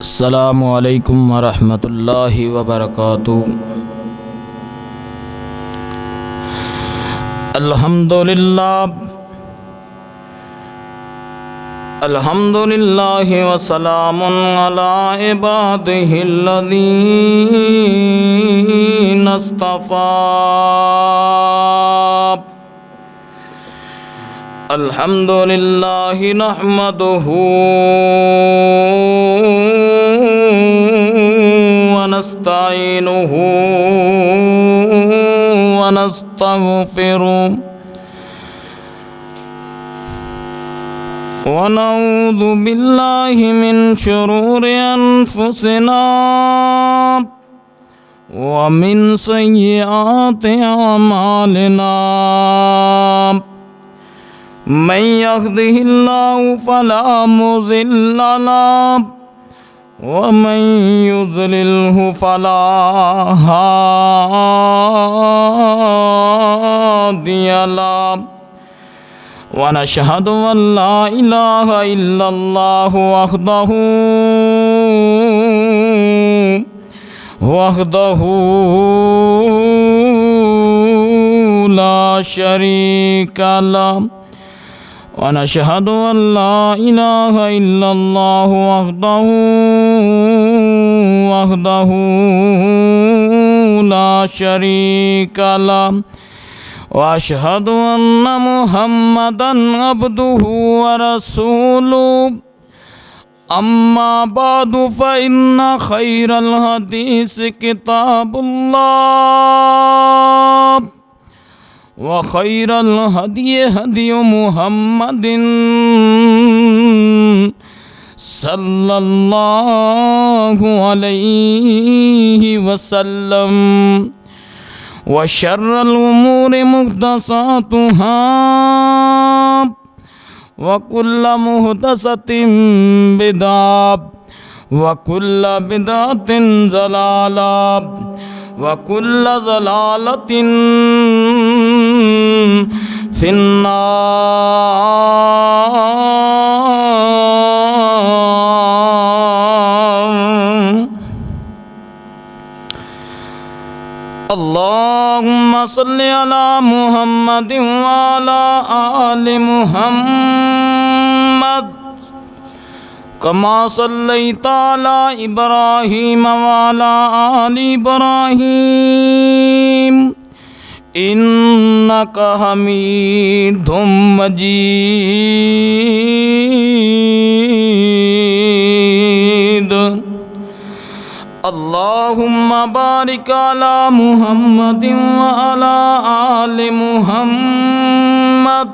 अस्सलामु अलैकुम वरहमतुल्लाहि वबरकातुहू। अल्हम्दुलिल्लाहि वसलामुन अला इबादिहिल्लज़ीना इस्तफ़ा। अल्हम्दुलिल्लाहि नहमदुहू व नस्तईनुहु व नस्तगफिरुह व नऊज़ु बिल्लाहि मिन शुरूरि अनफुसिना व मिन सय्यिआति अमालिना। मन यहदिहिल्लाहु फला मुज़िल्ल लहु व मन युज़लिल्हु फला हादिय लहु। व नशहदु अन ला इलाहा इल्लल्लाहु वहदहु ला शरीका लहु। व नशहदु अन ला इलाहा इल्लल्लाहु वहदहु ला शरीका लहु। व अशहदु अन्न मुहम्मदन अब्दुहु व रसूलुहु। अम्मा बादु फ़इन्न खैरल हदीस किताबुल्लाह व खैरल हदी हदी मुहम्मदिन सल्लल्लाहु अलैहि वसल्लम। व शर्रल उमूरि मुहदसातुहा व कुल्ल मुहदसतिन बिदअह व कुल्ल बिदअतिन ज़लालह व कुल्ल ज़लालतिन फिन्नार। अल्लाहुम्मा सल्लि अला मुहम्मदिन व अला आलि मुहम्मद कमा सल्लैता अला इब्राहीम व अला आलि इब्राहीम इन्नका हमीदुम मजीद। अल्लाहुम्मा बारिक अला मुहम्मदिन व अला आलि मुहम्मद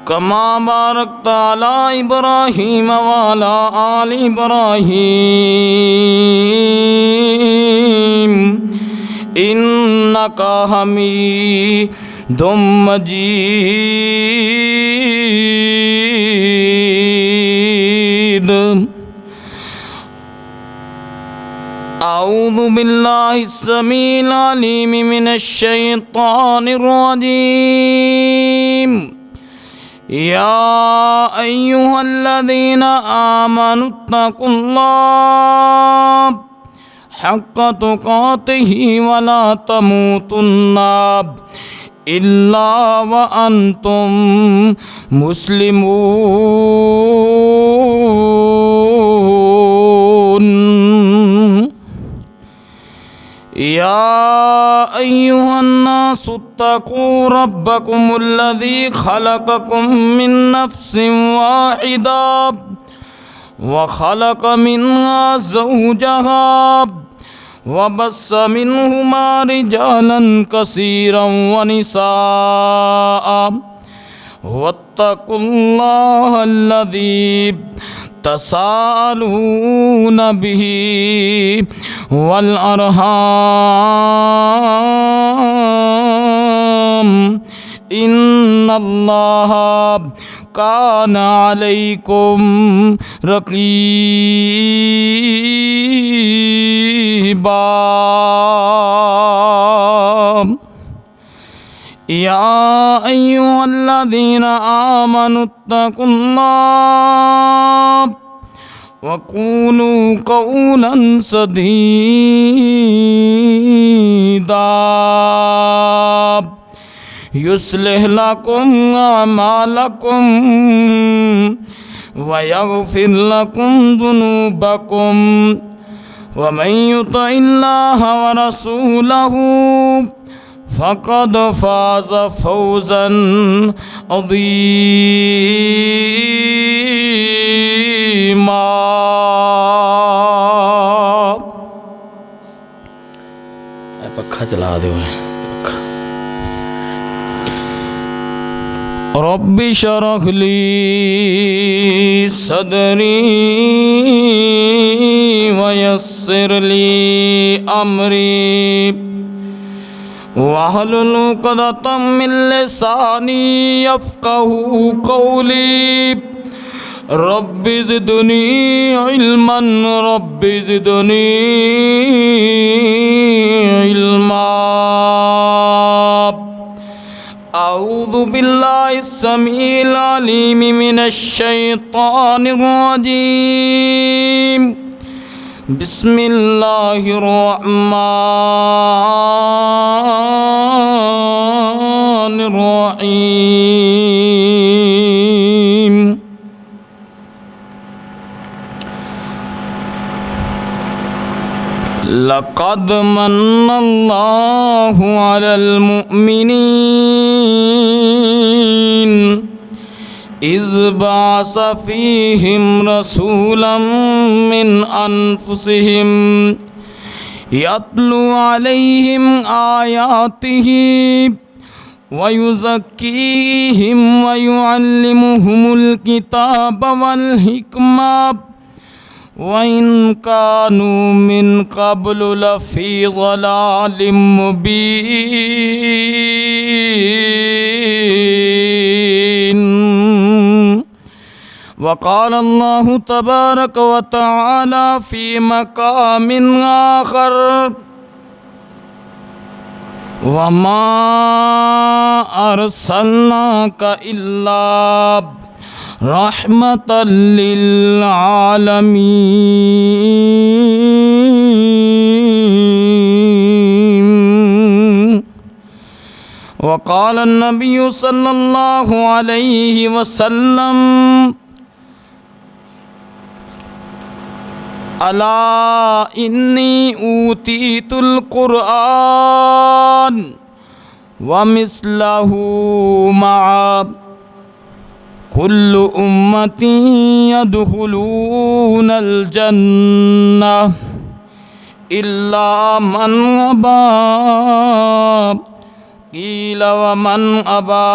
कमा बारकता अला इब्राहीम व अला आलि इब्राहीम इन्नका हमीदुम मजीद। अऊज़ु बिल्लाहिस समीइल अलीम मिनश शैतानिर रजीम। या अय्युहल्लज़ीना आमनुत्तकुल्लाह हक़्क़ तुक़ातिही व ला तमूतुन्ना इल्ला व अंतुम मुस्लिमून। या अय्युहन्नासु इत्तक़ू रब्बकुमुल्लज़ी ख़लक़कुम मिन नफ़्सिन वाहिदा व ख़लक़ मिन्हा ज़ौजहा व बस्स मिन्हुमा रिजालन कसीरन व निसाअ वत्तक़ुल्लाहल्लज़ी तसाअलून बिही वल अरहाम इन्नल्लाहा काना अलैकुम रक़ीबा। या अय्युहल्लज़ीना आमनुत्तकुल्लाह वक़ूलू क़ौलन सदीदा युस्लिह लकुम अमालकुम व यग़फिर लकुम ज़ुनूबकुम व मन युति'ल्लाह व रसूलहू फ़क़द फ़ाज़ फ़ौज़न अज़ीमा। पक्खा चला दो। रब्बि शरह ली सदरी वयस्सिर ली अमरी वहलुल उक़दतम मिन लिसानी यफ़क़हू क़ौली रब्बि ज़िदनी इल्मन रब्बि ज़िदनी इल्मा। अऊज़ु बिल्लाहि स्समीइल अलीम मिनश शैतानिर रजीम। बिस्मिल्लाहिर रहमानिर रहीम। लक़द मन्नल्लाहु अलल मुअमिनीन इज़ बअस फ़ीहिम रसूलन मिन अनफ़ुसिहिम यत्लू अलैहिम आयातिही व युज़क्कीहिम व युअल्लिमुहुमुल किताब वल हिकमा व इन कानू मिन क़ब्लु लफ़ी ज़लालिम मुबीन। वक़ाल अल्लाहु तबारक व तआला फ़ी मक़ामिन आख़र वमा अर्सलनाका इल्ला रहमतल लिल आलमीन। वक़ाल अन्नबिय्यु सल्लल्लाहु अलैहि वसल्लम अला इन्नी ऊतीतुल क़ुरआन व मिस्लहू मआ कुल्लु उम्मती यदखुलूनल जन्नह इल्ला मन अबा क़ील व मन अबा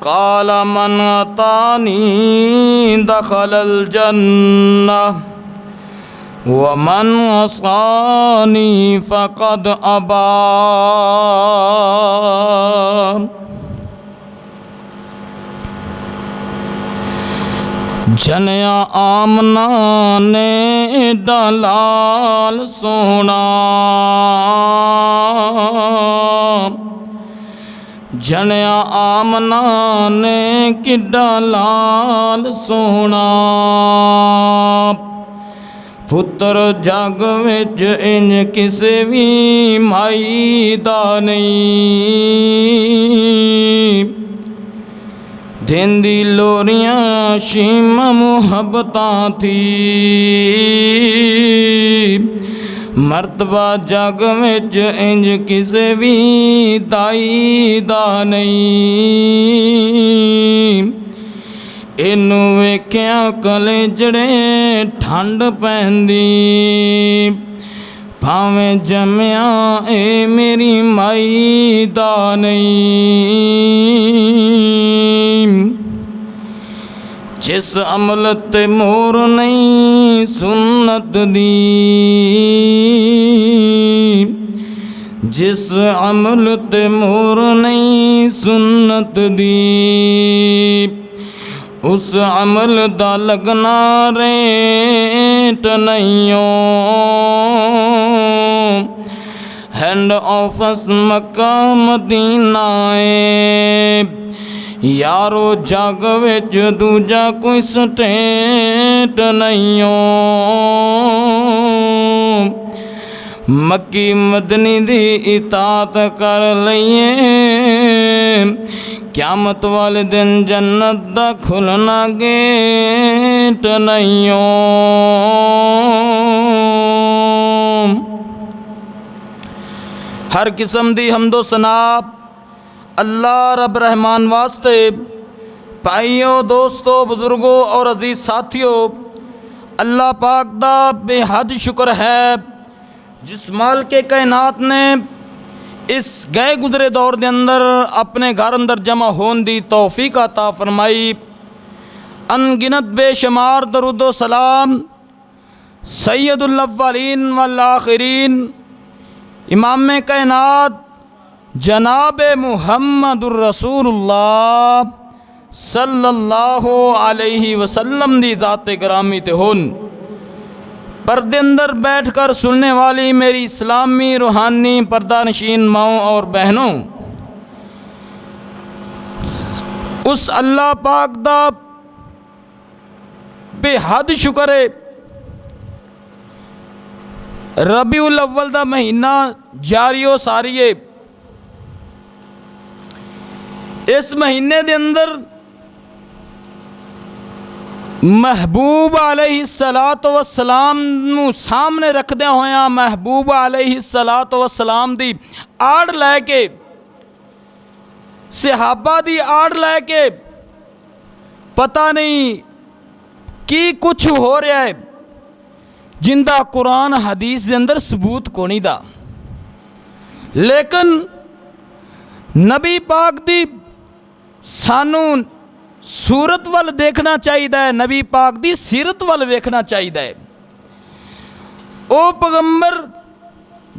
क़ाल मन अतानी दखलल जन्नह व मन असानी फ़क़द अबा। जनिया आमना ने दलाल सोना जनिया आमना ने किड्डा लाल सोना पुत्र जग विच इंज किसे भी माई दा नहीं देंदी लोरियां शीमा मुहब्बतां थी मर्तबा जग विच इंज किसे भी दाई दा नहीं। इनू वेख्या कलेजड़े ठंड पैंदी भावें जम्या ए मेरी माई दा नहीं। जिस अमल ते मोर नहीं सुन्नत दी जिस अमल ते मोर नहीं सुन्नत दी उस अमल दा लगना रेट नहीं हैंड ऑफिस मक्का मदीना यारो जग विच दूजा कोई स्टैंड टनइयों। मक्की मदनी दी इतात कर लईए, क़यामत वाले दिन जन्नत दा खुलना गेट नइयों। हर किस्म दी हमदो सना अल्लाह रब रहमान वास्ते। भाइयों, दोस्तों, बुजुर्गों और अजीज़ साथियों, अल्लाह पाक दा बेहद शुक्र है जिस माल के कायनात ने इस गए गुजरे दौर के अंदर अपने घर अंदर जमा होने दी तौफीक अता फरमाई। अनगिनत बेशुमार दरूदो सलाम सैयदुल अव्वलीन वल आखिरीन इमाम कायनात जनाब मुहम्मदुर रसूलुल्लाह सल्लल्लाहु अलैहि वसल्लम दी ज़ाते गिरामी ते होन। पर्दे अंदर बैठ कर सुनने वाली मेरी इस्लामी रूहानी पर्दानशीन माओं और बहनों, उस अल्लाह पाक दा बेहद शुक्र है। रबीउल अव्वल दा महीना जारियो सारिए। इस महीने दे अंदर महबूब अलैहिस्सलातो वस्सलाम नूं सामने रखदे होया महबूब अलैहिस्सलातो वस्सलाम दी आड़ लैके, सहाबा दी आड़ लैके पता नहीं की कुछ हो रहा है जिंदा कुरान हदीस के अंदर सबूत कोनी दा। लेकिन नबी पाक दी सानू सूरत वाल देखना चाहिए, नबी पाक दी सीरत वाल वेखना चाहिए। ओ पैगंबर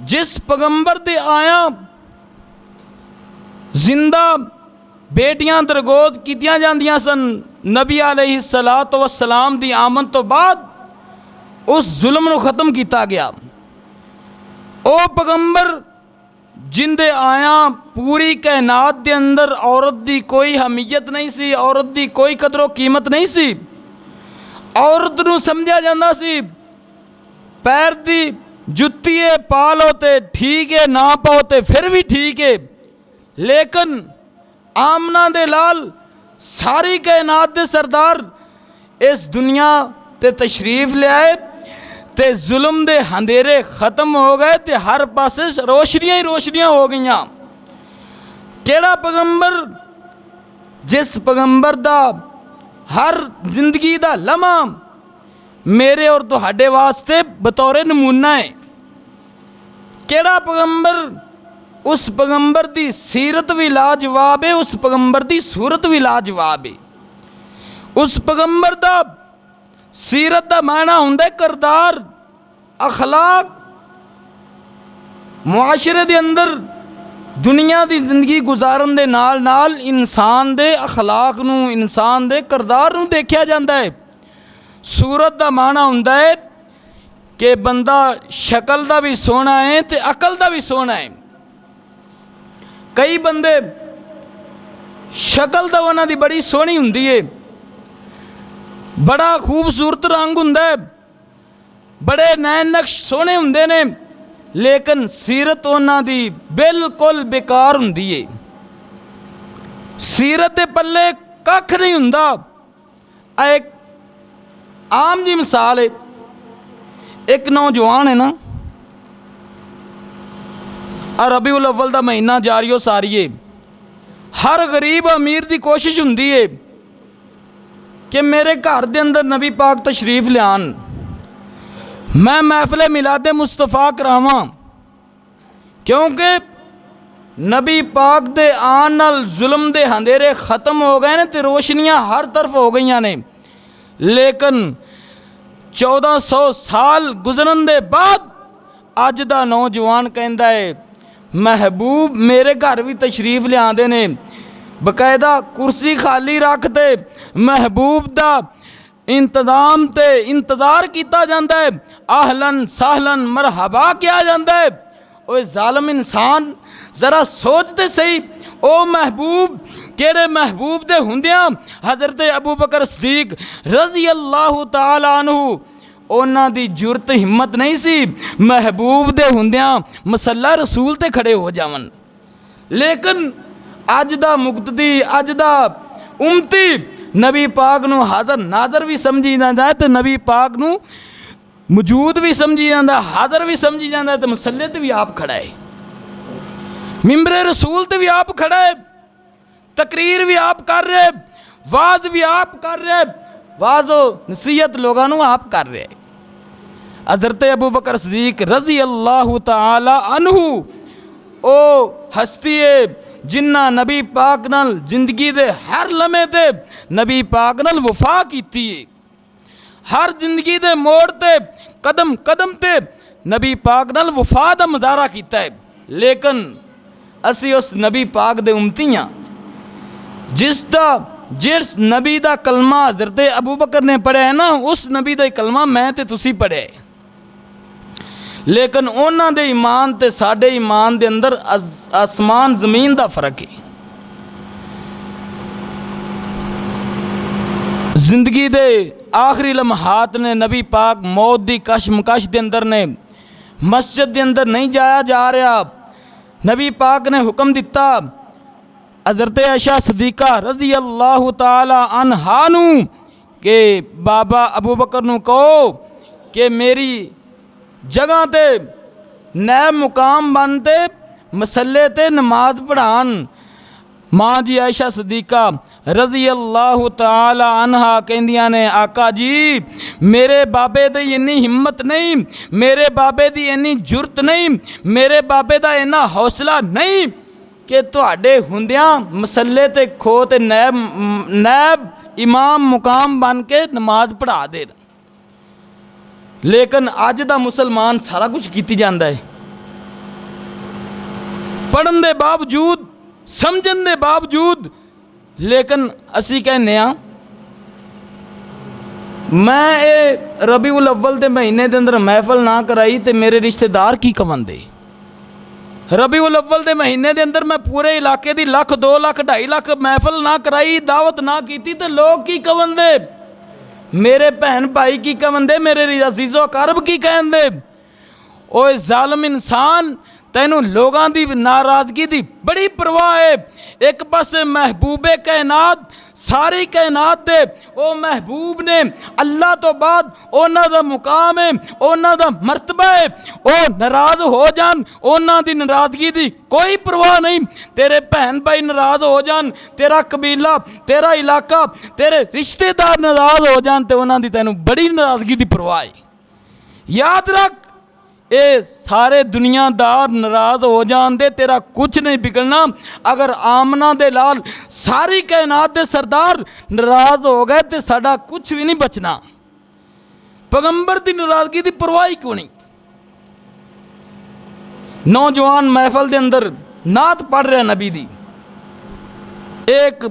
जिस पैगंबर दे आया जिंदा बेटियां दरगोद कीतियां जांदियां सन, नबी अलैहिस्सलातो वस्सलाम दी आमद तो बाद उस जुल्म नूं खत्म किया गया। ओ पैगंबर जिंदे आया पूरी कायनात के अंदर औरत की कोई हमीयत नहीं सी, औरत की कोई कदरों कीमत नहीं सी। औरत नूं समझा जाता सी पैर की जुत्ती है पा लो तो ठीक है, ना पाओ तो फिर भी ठीक है। लेकिन आमना दे लाल सारी कायनात के सरदार इस दुनिया ते तशरीफ ले आए ते जुल्म दे अंधेरे ख़त्म हो गए ते हर पासे रोशनियां ही रोशनियां हो गई। केड़ा पैगंबर जिस पैगंबर दा हर जिंदगी दा लम्हा मेरे और तुहाडे वास्ते बतौर नमूना है। केड़ा पैगंबर, उस पैगंबर दी सीरत भी लाजवाब है, उस पैगंबर दी सूरत भी लाजवाब है। उस पैगंबर दा सीरत का मायना हुंदा किरदार, अखलाक। मुआशरे दे अंदर दुनिया की जिंदगी गुजारन दे नाल नाल इंसान दे अखलाक नूं, इंसान दे किरदार नूं देखा जाता है। सूरत का मायना हुंदा है कि बंदा शक्ल का भी सोहना है तो अकल का भी सोहना है। कई बंदे शक्ल तो उन्हां दी बड़ी सोहनी हुंदी है, बड़ा खूबसूरत रंग हुंदा है, बड़े नैन नक्श सोहने हुंदे ने, लेकिन सीरत उन्हां दी बिल्कुल बेकार हुंदी है। सीरत दे पल्ले कख नहीं हुंदा। एक आम जी मिसाल है, एक नौजवान है ना, रबीउल अव्वल दा महीना जारियो सारिए। हर गरीब अमीर की कोशिश हुंदी है कि मेरे घर के अंदर नबी पाक तशरीफ लियान, मैं महफिल मिलादे मुस्तफ़ा करावां, क्योंकि नबी पाक दे आन नाल जुल्म दे अंधेरे ख़त्म हो गए ने ते रोशनियां हर तरफ हो गई ने। लेकिन 1400 साल गुजरन दे बाद अज दा नौजवान कहंदा है महबूब मेरे घर भी तशरीफ लियादे ने, बकायदा कुर्सी खाली रखते महबूब दा इंतजाम ते इंतज़ार किया जाता है, आहलन सहलन मरहबा किया जाता है। ओए जालिम इंसान जरा सोचते सही, ओ महबूब ਕਿਹੜੇ ਮਹਿਬੂਬ ਦੇ ਹੁੰਦਿਆਂ ਹਜ਼ਰਤ ਅਬੂ ਬਕਰ ਸਦੀਕ ਰਜ਼ੀ ਅੱਲਾਹੁ ਤਾਲਾ ਅਨਹੂ ਉਹਨਾਂ ਦੀ ਜੁਰਤ ਹਿੰਮਤ ਨਹੀਂ ਸੀ ਮਹਿਬੂਬ ਦੇ ਹੁੰਦਿਆਂ ਮਸੱਲਾ ਰਸੂਲ ਤੇ ਖੜੇ ਹੋ ਜਾਵਣ। ਲੇਕਿਨ ਅੱਜ ਦਾ ਮੁਕਤਦੀ, ਅੱਜ ਦਾ ਉਮਤੀ ਨਬੀ ਪਾਕ ਨੂੰ ਹਾਜ਼ਰ ਨਾਜ਼ਰ ਵੀ ਸਮਝੀ ਜਾਂਦਾ ਤੇ ਨਬੀ ਪਾਕ ਨੂੰ ਮੌਜੂਦ ਵੀ ਸਮਝੀ ਜਾਂਦਾ, ਹਾਜ਼ਰ ਵੀ ਸਮਝੀ ਜਾਂਦਾ ਤੇ ਮਸੱਲੇ ਤੇ ਵੀ ਆਪ ਖੜਾ ਹੈ, ਮਿੰਬਰੇ ਰਸੂਲ ਤੇ ਵੀ ਆਪ खड़ा है, तकरीर भी आप कर रहे, वाज भी आप कर रहे, वाजो नसीहत लोगों को आप कर रहे। हज़रत अबू बकर सदीक रज़ी अल्लाह ताला अनहु ओ हस्ती है जिन्ना नबी पाक नाल जिंदगी दे हर लम्हे ते नबी पाक नाल वफा कीती है, हर जिंदगी दे मोड़ ते कदम कदम ते नबी पाक नाल वफा दा मुजाहरा कीता है। लेकिन असी उस नबी पाक दे उम्मती हाँ जिस नबी दा कलमा हज़रत अबू बकर ने पढ़िया है ना, उस नबी दा कलमा मैं ते तुसी पढ़िया है। लेकिन उन्हां दे ईमान ते साडे ईमान दे अंदर आसमान ज़मीन दा फ़र्क है। जिंदगी दे आखिरी लम्हात ने नबी पाक मौत दी कशमकश दे अंदर ने, मस्जिद दे अंदर नहीं जाया जा रहा, नबी पाक ने हुक्म दिता हज़रत आयशा सदीका रज़ी अल्लाह ताला अन्हा नू के बाबा अबू बकर नू कहो कि मेरी जगह ते नैब मुकाम बनते मसले ते नमाज पढ़ान। माँ जी आयशा सदीका रज़ी अल्लाह ताला अन्हा कहंदियां ने आका जी मेरे बाबे दी इन्नी हिम्मत नहीं, मेरे बाबे दी इन्नी जुरत नहीं, मेरे बाबे दा इन्ना हौसला नहीं कि तुहाडे हुंदियां मसले ते खो ते नैब इमाम मुकाम बन के नमाज पढ़ा दे। लेकिन अज दा मुसलमान सारा कुछ कीती जांदा है, पढ़न दे बावजूद, समझन दे बावजूद। लेकिन असी कहने मैं ये रबीउल अव्वल के महीने के अंदर महफल ना कराई तो मेरे रिश्तेदार की कवंदे। रबीउल अव्वल के महीने के अंदर मैं पूरे इलाके की लाख 2 लाख 2.5 लाख महफल ना कराई, दावत ना की तो लोग की कवंदे, मेरे भैन भाई की कवंदे, मेरे अजीज़ो अकारब की कहंदे। ओए जालिम इंसान तैनू लोगों की नाराज़गी की बड़ी परवाह है। एक पासे महबूबे कायनात सारी कायनात दे ओ महबूब ने अल्लाह तो बाद उन्हां दा मुकाम है, उन्हां दा मरतबा है, ओ नाराज़ हो जान उन्हां दी नाराज़गी की कोई परवाह नहीं। तेरे भैन भाई नाराज़ हो जान, तेरा कबीला, तेरा इलाका, तेरे रिश्तेदार नाराज़ हो जान तो उन्हां दी तैनू बड़ी नाराज़गी की परवाह है। याद रख ये सारे दुनियादार नाराज़ हो जान दे तेरा कुछ नहीं बिगड़ना। अगर आमना दे लाल सारी कायनात दे सरदार नाराज़ हो गए तो साडा कुछ भी नहीं बचना। पैगंबर की नाराज़गी की परवाह क्यों नहीं। नौजवान महफल के अंदर नात पढ़ रहा नबी दी, एक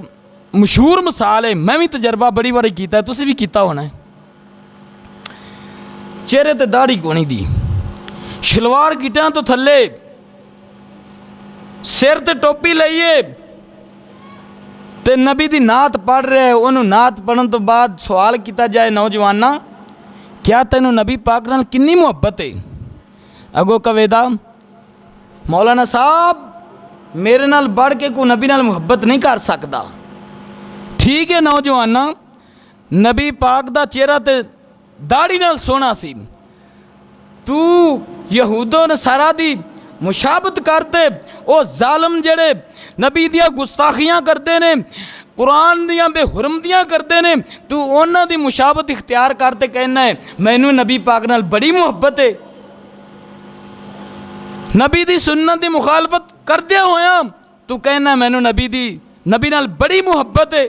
मशहूर मिसाल है, मैं भी तजर्बा बड़ी बारी किया, तुसी भी किया होना है। चेहरे ते दाढ़ी कोनी दी, शलवार गिटियां तो थले, सिर ते टोपी लाइए ते नबी दी नात पढ़ रहे। उन्होंने नात पढ़न तो बाद सवाल किया जाए नौजवाना क्या तेनों नबी पाक नाल किन्नी मुहब्बत है। अगो कवेदा मौलाना साहब मेरे नाल बढ़ के कोई नबी नाल मुहब्बत नहीं कर सकता। ठीक है नौजवाना, नबी पाक दा चेहरा ते दाढ़ी नाल सोहना सी, तू यहूदो नसारा दी मुशाबत करते ओ जालम जेड़े नबी दियां गुस्ताखियां करते ने, कुरान दियां बेहुरमतियां करते ने, तू उन्हां दी मुशाबत इख्तियार करते कहना है मैनू नबी पाक नाल बड़ी मुहब्बत है। नबी दी सुन्नत दी मुखालफत करदे होया तू कहना मैनू नबी नाल बड़ी मुहब्बत है।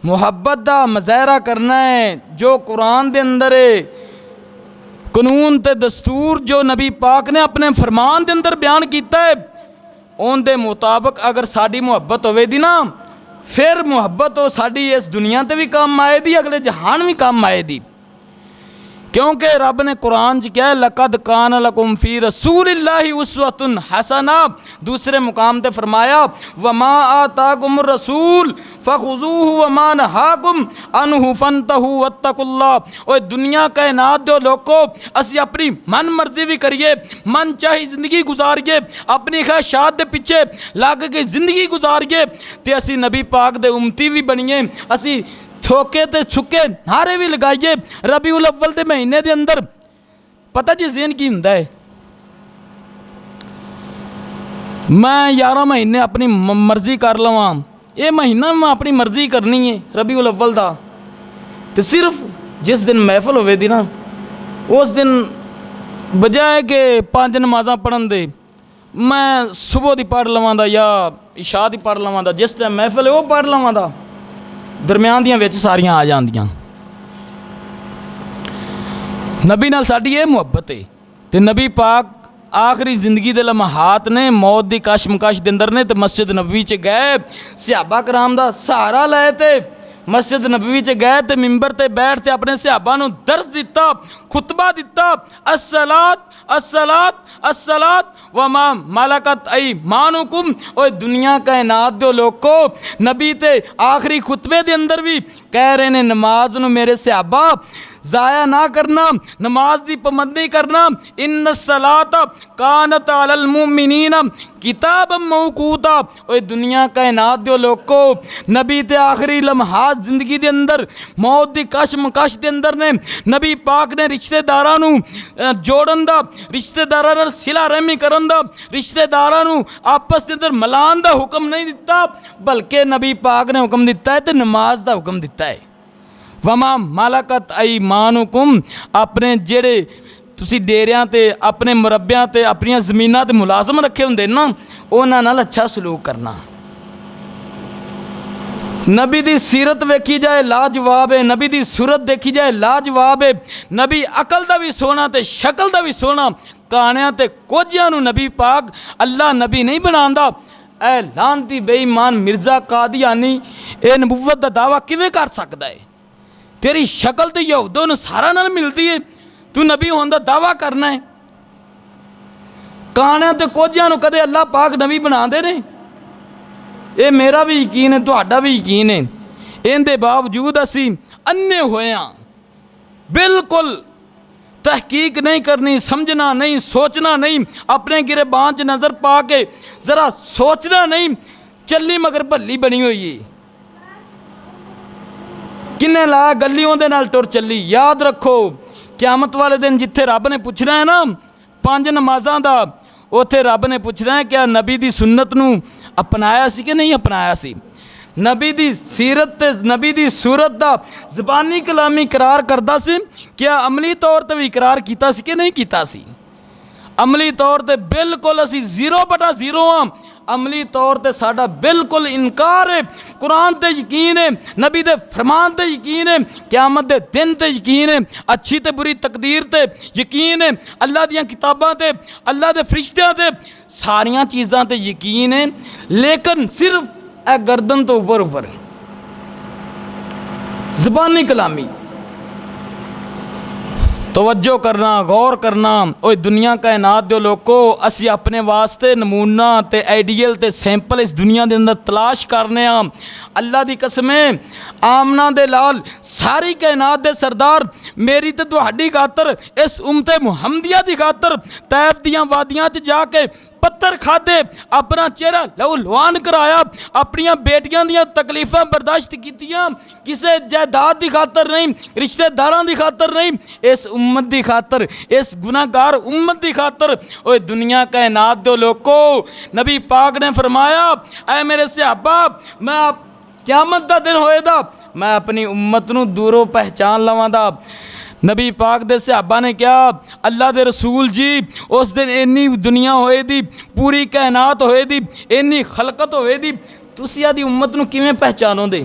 मुहब्बत दा मुजाहरा करना है जो कुरान दे अंदर है, कानून ते दस्तूर जो नबी पाक ने अपने फरमान के अंदर बयान किया है, उनके मुताबिक अगर साड़ी मुहब्बत होवे दी ना, फिर मुहब्बत हो साड़ी इस दुनिया ते भी काम आए दी, अगले जहान भी काम आए दी। क्योंकि रब ने कुरान च क्या है, लक़द कान लकुम फ़ी रसूलिल्लाहि उस्वतुन हसना। दूसरे मुकाम पे फरमाया वमा आताकुम रसूल फ़ख़ुज़ूहु वमा नहाकुम अन्हु फ़न्तहू वत्तकुल्लाह। ओए दुनिया कायनात दे लोगो, असी अपनी मन मर्जी भी करिए, मन चाही जिंदगी गुजारिए, अपनी ख्वाहिशात दे पीछे लग के जिंदगी गुजारिए, ते असी नबी पाक दे उम्मती भी बनिए, असी थोके ते छुके नारे भी लगाइए। रबीउल अव्वल के महीने के अंदर पता जी ज़हन की हुंदा है, मैं 11 महीने अपनी मर्जी कर लवां, ये महीना मैं अपनी मर्जी करनी है रबीउल अव्वल का, तो सिर्फ जिस दिन महफिल होवे दी ना उस दिन बजाय के 5 नमाज़ां पढ़न दे मैं सुबह की पढ़ लवां दा या इशा की पढ़ लवां दा, जिस टाइम महफिल है वो पढ़ लवां दा, दरम्यान दियां विच सारियां आ जांदियां। नबी नाल साडी ये मुहब्बत है, ते नबी पाक आखिरी जिंदगी दे लम्हात ने मौत की कशमकश के अंदर ने, तो मस्जिद नबवी च गए, सहाबा कराम दा सहारा लाए, ते मस्जिद नबवी च गए, तो मिंबर ते बैठ के अपने सहाबा नूं दर्स दिता, खुतबा दिता, अस्सलात अस्सलात अस्सलात वमा मलकत अयमानुकुम। ओए दुनिया कायनात दे लोको, नबी ते आखिरी खुतबे दे अंदर भी कह रहे ने नमाज नूं मेरे सहाबा ज़ाया ना करना, नमाज की पाबंदी करना, इन्न सलात कानत अलल मुमिनीना किताब मौकूता। ओए दुनिया कायनात दे लोको, नबी ते आखिरी लम्हात जिंदगी के अंदर मौत की कशमकश के अंदर ने नबी पाक ने रिश्तेदारां नूं जोड़न दा, रिश्तेदारां नाल सिला रहमी करन दा, रिश्तेदारां नूं आपस के अंदर मिलान दा हुक्म नहीं दिता, बल्कि नबी पाक ने हुक्म दिता है, तो नमाज का हुक्म दिता है। वमा मलकत अयमानुकुम, अपने जेड़े तुसी डेरियां ते अपने मुरब्बियां ते अपनी ज़मीनां ते मुलाजम रखे हुंदे ना, उन्हां नाल अच्छा सलूक करना। नबी दी सीरत वेखी जाए लाजवाब है, नबी दी सूरत देखी जाए लाजवाब है, नबी अकल दा भी सोना ते शक्ल दा भी सोना, कानियां ते कोजियां नूं नबी पाक अल्लाह नबी नहीं बनांदा। ऐ लानती बेईमान मिर्ज़ा कादियानी ये नबूवत दा दावा किवें कर सकदा है? तेरी शक्ल तो यहूदों नसारा नाल मिलती है, तू नबी होने का दावा करना है? कानियां ते कोजियां नूं कदे अल्लाह पाक नबी बनाते ने? ये मेरा भी यकीन है, तुहाडा भी यकीन है। इनके बावजूद असी अन्ने होए हां, बिल्कुल तहकीक नहीं करनी, समझना नहीं, सोचना नहीं, अपने गिरबान च नज़र पा के ज़रा सोचना नहीं, चली मगर भली बनी हुई है। किन्ने ला गलियों दे नाल टुर चली। याद रखो क्यामत वाले दिन जिथे रब ने पूछना है ना 5 नमाज़ां दा, उत्थे रब ने पूछना है क्या नबी दी सुन्नत नूं अपनाया सी कि नहीं अपनाया सी? नबी दी सीरत ते नबी दी सूरत दा ज़बानी कलामी इकरार करदा सी, क्या अमली तौर ते भी इकरार कीता सी कि नहीं कीता सी? अमली तौर ते बिल्कुल असी 0/0 हाँ। अमली तौर ते साडा बिल्कुल इनकार है। कुरान ते यकीन है, नबी दे फरमान ते यकीन है, क़यामत दे दिन ते यकीन है, अच्छी ते बुरी तकदीर ते यकीन है, अल्लाह दियां किताबां ते अल्लाह दे फरिश्तियां ते सारियां चीज़ां ते यकीन है, लेकिन सिर्फ ए गर्दन तो ऊपर ऊपर ज़बानी कलामी। तवज्जो करना, गौर करना। ओए दुनिया कायनात दे लोको, असी अपने वास्ते नमूना ते आइडियल ते सैंपल इस दुनिया के अंदर तलाश करने आ। अल्लाह दी कसमें आमना दे लाल सारी कायनात दे सरदार मेरी ते तुहाडी खातर इस उम्मते मुहम्मदिया दी खातर तैफ दियां वादियां च जाके पत्थर खादे, अपना चेहरा लहू लुहान कराया, अपनिया बेटियां दियां तकलीफां बर्दाश्त कीतियां, किसी जायदाद की खातर नहीं, रिश्तेदारां की खातर नहीं, इस उम्मत की खातर, इस गुनाहगार उम्मत की खातर। ओए दुनिया कायनात दे लोको, नबी पाक ने फरमाया ऐ मेरे सहाबा, मैं क़यामत दा दिन होएगा मैं अपनी उम्मत नूं दूरों पहचान लवांदा। नबी पाक दे सहाबा ने क्या अल्लाह दे रसूल जी उस दिन इन्नी दुनिया होए दी, पूरी कायनात होए दी, इन्नी खलकत होए दी, तुसी आदी उम्मत नूं किवें पहचानोंदे?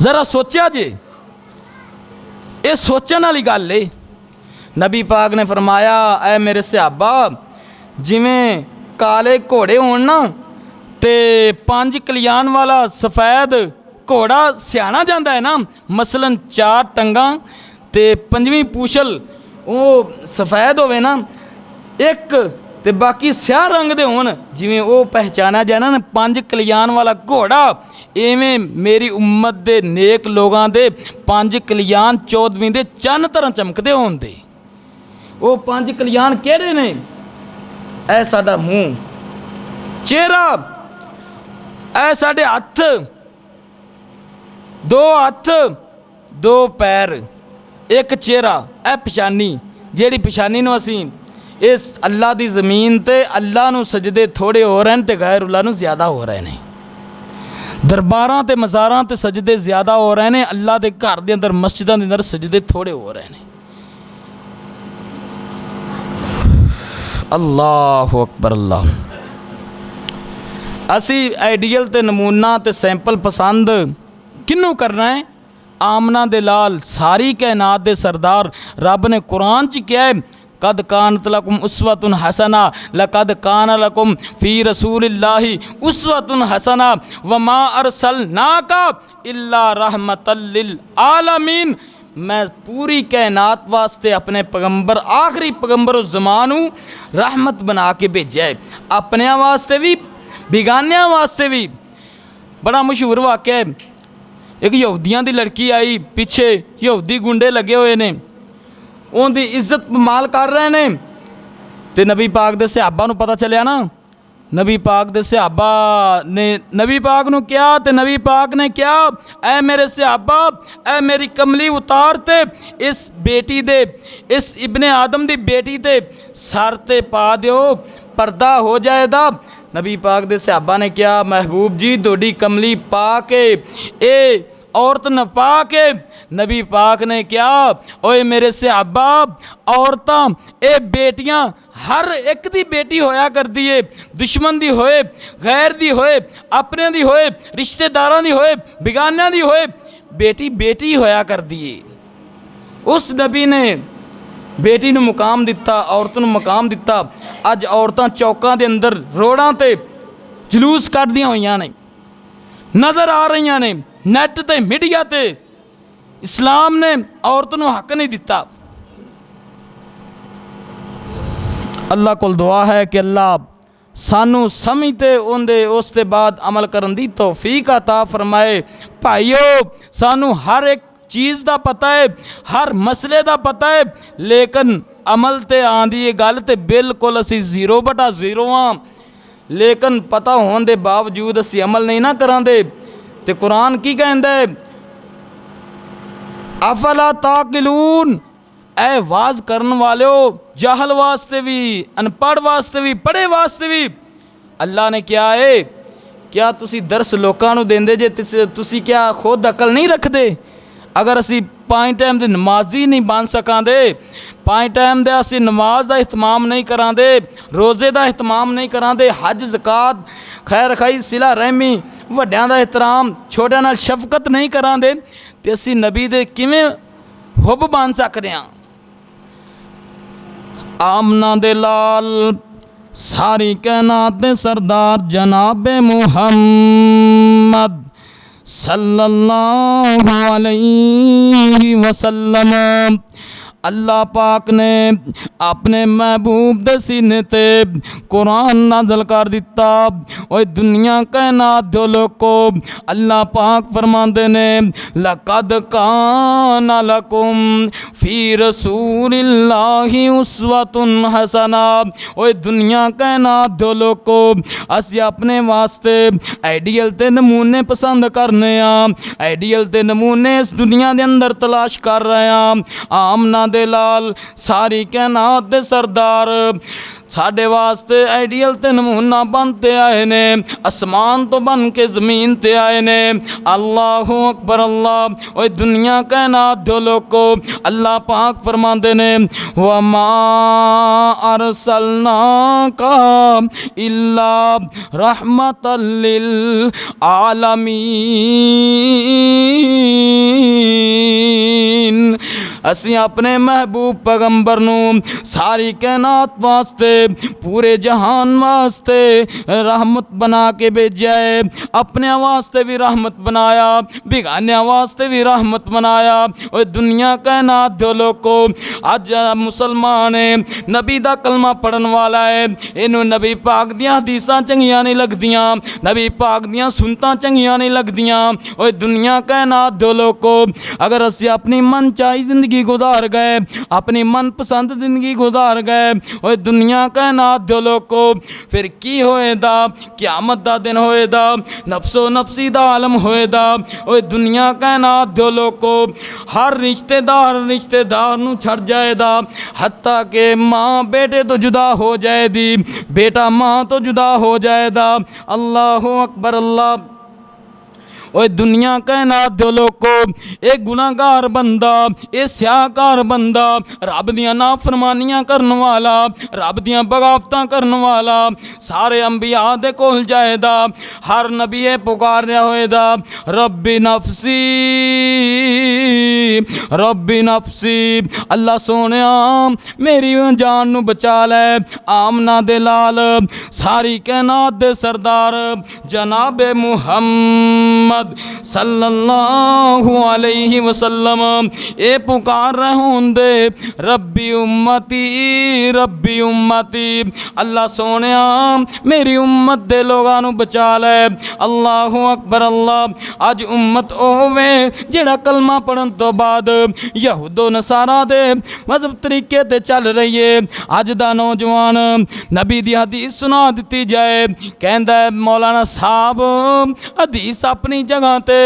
जरा सोचा जे, ये सोचण वाली गल है। नबी पाक ने फरमाया ऐ मेरे सहाबा, जिवें काले घोड़े होण ना ते 5 कलियान वाला सफ़ैद घोड़ा सियाणा जाता है ना, मसलन 4 टंगा ते पंजवीं पूछल वो सफ़ैद होवे ना एक ते बाकी स्याह रंग दे होण, जिवें वो पहचाना जाए ना पंज कलियान वाला घोड़ा, इवें मेरी उम्मत दे नेक लोगां दे पंज कलियान 14वीं दे चन्न तरह चमकदे होण दे। वो पंज कलियान किहड़े ने? ऐ साडा मूँह, चेहरा, ऐ साडे हत्थ, दो हत्थ दो पैर, एक चेहरा, ऐ पछानी, जिहड़ी पछानी नूं असीं इस अल्लाह दी ज़मीन ते अल्लाह नूं सजदे थोड़े हो रहे हैं ते गैरुल्लाह नूं ज़्यादा हो रहे हैं। दरबारां ते मज़ारां ते सजदे ज़्यादा हो रहे हैं, अल्लाह दे घर दे अंदर मस्जिदां दे अंदर सजदे थोड़े हो रहे हैं। अल्लाहु अकबर अल्लाह। असी आइडियल ते नमूना ते सैंपल पसंद किनू करना है? आमना दे लाल, सारी कायनात दे सरदार। रब ने कुरान च क्या है? कद कानत लकुम उस्वतुन हसना लकद कान लकुम फ़ी रसूलिल्लाहि उस्वतुन हसना वमा अरसलनाका इल्ला रहमतल लिल आलमीन। मैं पूरी कायनात वास्ते अपने पैगंबर, आखिरी पैगंबर उस ज़मानू रहमत बना के भेजा है, अपने वास्ते भी बेगानियां वास्ते भी। बड़ा मशहूर वाक़या है, एक यहूदियां दी लड़की आई, पिछे यहूदी गुंडे लगे हुए ने, उनकी इज्जत माल कर रहे ने, ते नबी पाक दे सहाबा नूं पता चलिया ना, नबी पाक दे सहाबा ने नबी पाक नूं क्या, ते नबी पाक ने क्या, ऐ मेरे सहाबा, ऐ मेरी कमली उतार ते इस बेटी दे, इस इब्ने आदम दी बेटी दे सर ते पा दिओ, पर्दा हो जाएगा। नबी पाक दे सहाबा ने क्या, महबूब जी थोड़ी कमली पा के ए औरत न पा के, नबी पाक ने क्या, ओए मेरे सहाबा, औरतां ए बेटियां हर एक दी बेटी होया करदी है, दुश्मन दी होए, गैर दी होए, अपने दी होए, रिश्तेदारां दी होए, बेगानियां दी होए, बेटी बेटी होया करदी है। उस नबी ने बेटी नूं मुकाम दिता, औरत नूं मुकाम दिता। अज औरतां चौकां दे अंदर रोडां ते जलूस कढदियां होईयां ने, नज़र आ रही ने, नैट ते मीडिया ते। इस्लाम ने औरत नूं हक नहीं दिता। अल्लाह कोल दुआ है कि अल्लाह सानू समझते उनदे उस दे बाद अमल करन दी तौफीक अता फरमाए। भाईओ सानू हर एक चीज़ का पता है, हर मसले का पता है, लेकिन अमल ते आंदी है गल ते बिल्कुल असी 0/0 हाँ, लेकिन पता होने के बावजूद असी अमल नहीं ना करांदे। ते कुरान की कहंदा है, अफला ताकिलून, ऐ वाज करन वाले जाहल वास्ते भी, अनपढ़ वास्ते भी, पढ़े वास्ते भी। अल्लाह ने क्या है, क्या तुसी दरस लोकां नूं देंदे जे, तुसी क्या खुद अकल नहीं रखदे? अगर असी 5 टाइम की नमाजी नहीं बन सकांदे, 5 टाइम दे असी नमाज का एहतमाम नहीं करांदे, रोज़े का एहतमाम नहीं करांदे, हज ज़कात खैर खाई सिला रहमी वड्डियां दा एहतराम, छोटियां नाल शफकत नहीं करांदे, ते असी नबी दे किवें हुब बन सकदे हां? आमना दे लाल, सारी कायनात दे सरदार जनाबे मुहम्मद सल्लल्लाहु अलैहि वसल्लम। अल्लाह पाक ने अपने महबूब दे सीने ते कुरान नाज़िल कर दिता। ओए दुनिया कायनात दे लोको, अल्लाह पाक फरमांदे ने, लक़द कान लकुम फ़ी रसूलिल्लाहि उस्वतुन हसना। ओए दुनिया कायनात दे लोको, असी अपने वास्ते आइडियल ते नमूने पसंद करने आ, आइडियल ते नमूने इस दुनिया दे अंदर तलाश कर रहे हैं। आमना दे लाल, सारी कायनात दे सरदार साढ़े वास्ते आइडियल ते नमूना बनते आए ने, आसमान तो बन के ज़मीन ते आए ने। अल्लाहु अकबर अल्लाह। ओए दुनिया कायनात दे लोको, अल्लाह पाक फरमांदे ने, वमा अरसलनाका इल्ला रहमतल लिल आलमीन। असी अपने महबूब पैगंबर नूं सारी कायनात वास्ते पूरे जहान वास्ते रहमत बना के भेजा है। अपने वास्ते भी रहमत बनाया, बिगाने वास्ते भी रहमत बनाया। और दुनिया कायनात दो लोगों अज मुसलमान है नबी दा कलमा पढ़न वाला है, इनू नबी पाक दियां हदीसां चंगियां नहीं लगदियां, नबी पाक दियां सुनतां चंगियां नहीं लगदियां। और दुनिया कायनात दो लोगों अगर असी अपनी मन चाही जिंदगी गुजार गए, अपनी मनपसंद जिंदगी गुजार गए, और दुनिया कायनात दो लोगों फिर की होएदा? क़यामत दा दिन होएदा, नफ्सो नफसी दा आलम होएदा। और दुनिया कायनात दो लोगों हर रिश्तेदार नू छड़ जाएदा, हत्ता के माँ बेटे तो जुदा हो जाएगी, बेटा माँ तो जुदा हो जाएगा। अल्लाह अकबर अल्लाह। और दुनिया कायनात दो लोगों एक गुनाहगार बंदा, एक स्याहकार बंदा, रब दियां नाफरमानियां करने वाला, रब दियां बगावतां करने वाला सारे अंबिया दे कोल जाएदा। हर नबी पुकार रहा होएदा रब्बी नफसी रब्बी नफसी, अल्लाह सोनिया मेरी जान नू बचा लै। आमना दे लाल सारी कायनात दे सरदार जनाबे मुहम्मद सल्लल्लाहु अलैहि वसल्लम ए पुकार रहे होंदे रब्बी उम्मती, अल्लाह सोनिया मेरी उम्मत दे लोगां नू बचा लै। अल्लाह अकबर अल्लाह। अज उम्मत होवे जेड़ा कलमा पढ़न तो बाद यहूदो नसारा दे मतलब तरीके ते चल रही है। अज दा नौजवान नबी दी हदीस सुना दी जाए, कहंदा है मौलाना साहब हदीस अपनी जगह ते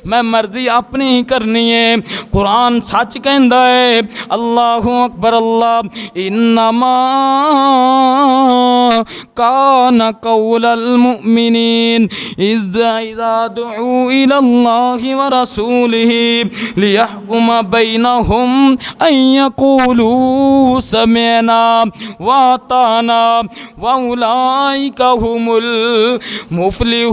मैं मर्जी अपनी ही करनी है, कुरान सच कहंदा है। अल्लाह अकबर अल्लाह। इन्नमा काना कौलल मुमिनीन इज़ा दुऊ इलल्लाहि व रसूलिही लियहकुम बैनहुम अन यक़ूलू समिअना व अताना व उलाइका हुमुल मुफ्लिहून।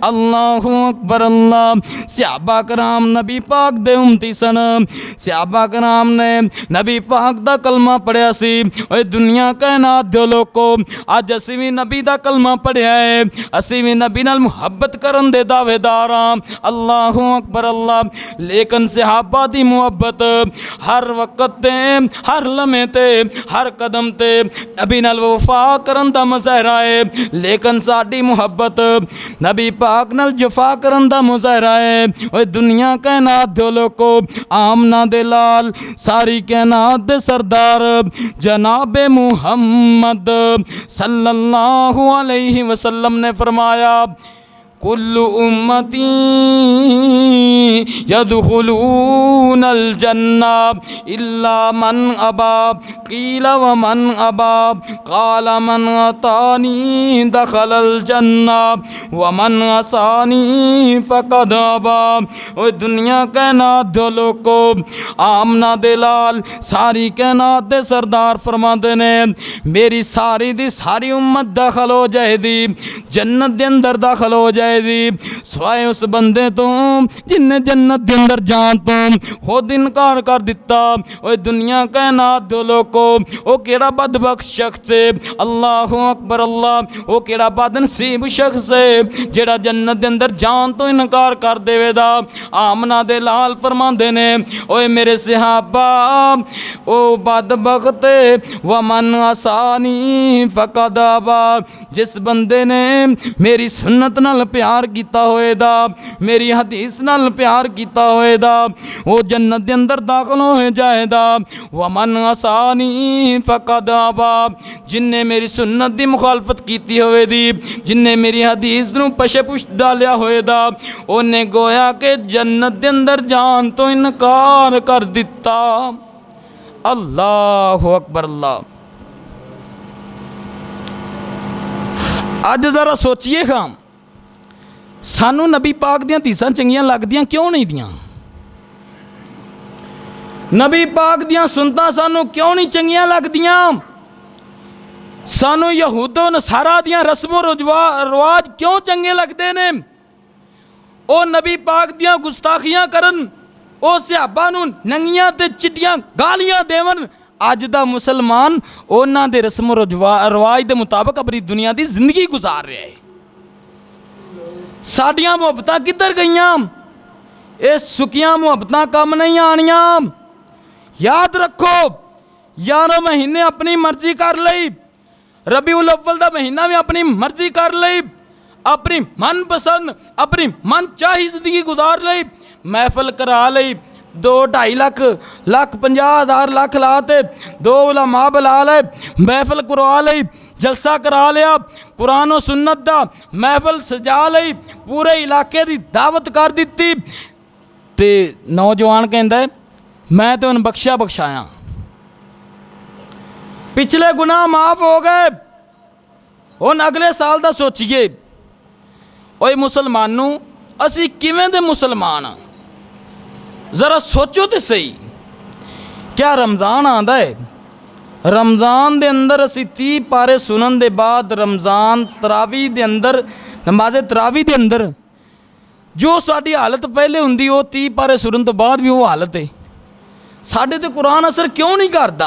अल्लाहु अकबर अल्लाह। सहाबा कराम नबी पाक दे उम्मती सन, सहाबा कराम ने नबी पाक दा कलमा पढ़िया सी। और दुनिया कायनात दे लोगों अज असी भी नबी दा कलमा पढ़िया है, असी भी नबी नाल मुहब्बत करन दे दावेदार हां। अल्लाहु अकबर अल्लाह। लेकिन सहाबा दी मुहब्बत हर वक्त ते हर लम्हे ते हर कदम ते नबी नाल वफा करन दा मुजाहरा है। लेकिन साडी मुहब्बत नबी पाक नाल जफा करन दा मुजाहरा है। और दुनिया कायनात दे लोगों आमना दे लाल सारी कायनात दे सरदार जनाबे मुहम्मद सल्लल्लाहु अलैहि वसल्लम ने फरमाया कुल्लु उम्मती यदखुलूनल जन्ना इल्ला मन अबा क़ील व मन अबा क़ाल मन अतानी दखलल जन्ना व मन असानी फ़क़द अबा। और दुनिया कायनात दे लोगों आमना दे लाल सारी कायनात दे सरदार फरमाते ने मेरी सारी दी सारी उम्मत दाखल हो जाएगी, जन्नत दे अंदर दाखल हो जाए स्वाए उस बंदे तो जिन्हें जन्नत के अंदर जान तो खुद इनकार कर दिता। और दुनिया कायनात दो लोगों वो केड़ा बदबख्श शख्स है। अल्लाह अकबर अल्लाह। वो केड़ा बदनसीब शख्स है जेड़ा जन्नत के अंदर जान तो इनकार कर देवेगा। आमना दे लाल फरमांदे ने ओए मेरे सहाबा ओ बदबख्त व मन आसानी फ़क़द अबा, जिस बंदे ने मेरी सुन्नत नाल प्यार किया होएगा, मेरी हदीस नाल प्यार किया होएगा, वो जन्नत के अंदर दाखिल हो जाएगा। वमन आसानी फ़क़द अबा, जिन्हें मेरी सुन्नत की मुखालफत की होएगी, जिन्हें मेरी हदीस नूं पशे पुश डालिया होएगा, उन्हें गोया के जन्नत के अंदर जान तो इनकार कर दिता। अल्लाह अकबर अल्लाह। अज जरा सोचिए खां सानू नबी पाक दियां हदीसां चंगियां लगदियां क्यों नहीं दियां? नबी पाक दियां सुनतां सानू क्यों नहीं चंगियां लगदियां? सानू यहूदो नसारा दियां रस्मो रिवाज क्यों चंगे लगते ने? ਉਹ ਨਬੀ ਪਾਕ ਦੀਆਂ ਗੁਸਤਾਖੀਆਂ ਕਰਨ, ਉਹ ਸਹਾਬਾ ਨੂੰ ਨੰਗੀਆਂ ਤੇ ਚਿੱਟੀਆਂ ਗਾਲੀਆਂ ਦੇਵਣ। ਅੱਜ ਦਾ ਮੁਸਲਮਾਨ ਉਹਨਾਂ ਦੇ ਰਸਮ ਰਿਵਾਜ ਦੇ ਮੁਤਾਬਕ ਆਪਣੀ ਦੁਨੀਆ ਦੀ ਜ਼ਿੰਦਗੀ ਗੁਜ਼ਾਰ ਰਿਹਾ ਹੈ। ਸਾਡੀਆਂ ਮੁਹੱਬਤਾਂ ਕਿੱਧਰ ਗਈਆਂ? ਇਹ ਸੁੱਕੀਆਂ ਮੁਹੱਬਤਾਂ ਕੰਮ ਨਹੀਂ ਆਣੀਆਂ। याद रखो, 11 महीने अपनी मर्जी कर ली, रबीउल अव्वल का महीना भी अपनी मर्जी कर ली, अपनी मनपसंद अपनी मन चाही जिंदगी गुजार ली, महफिल करा ली, 2-2.5 लाख 50,000 लाख लाते, 2 उलमा बुला ले, महफिल करवा ली, जलसा करा लिया, कुरान और सुन्नत दा महफिल सजा ली, पूरे इलाके की दावत कर दी। ते नौजवान कहता है मैं तो उन बख्शाया, पिछले गुनाह माफ़ हो गए, हुण अगले साल का सोचिए। ओए मुसलमानों, असी किवें दे मुसलमान हाँ? ज़रा सोचो तो सही। क्या रमज़ान आंदा है, रमज़ान दे अंदर असी 30 पारे सुनन दे बाद रमज़ान तरावी दे अंदर नमाज़े तरावी दे अंदर जो साडी हालत पहले हुंदी, वो 30 पारे सुनन तो बाद भी वो हालत है। साढ़े ते कुरान असर क्यों नहीं करता?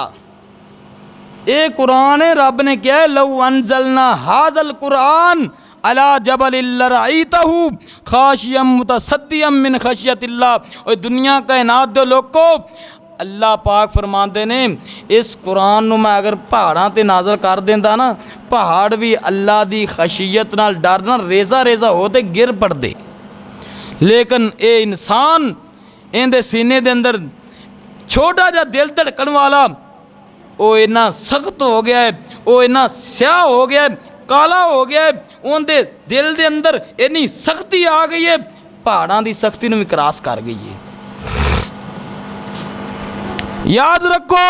ये कुरान है, रब ने क्या है, लव अनजलना हाजल कुरान अला जबल लराइतहु खाशियम मुतसद्दियम मिन खशियतिल्लाह। और दुनिया कायनात दे लोगो, अल्लाह पाक फरमाते ने इस कुरान नूं मैं अगर पहाड़ां ते नाज़िल कर देंदा ना, पहाड़ भी अल्लाह दी खशियत नाल डर नाल रेजा रेजा हो ते गिर पड़दे। लेकिन ये इंसान इहदे सीने दे अंदर छोटा जा दिल धड़कन वाला वो इन्ना सख्त हो गया है, वो इन्ना स्याह हो गया है, काला हो गया है, उनके दिल के अंदर इन्नी सख्ती आ गई है, पहाड़ों की सख्ती भी क्रॉस कर गई है। याद रखो,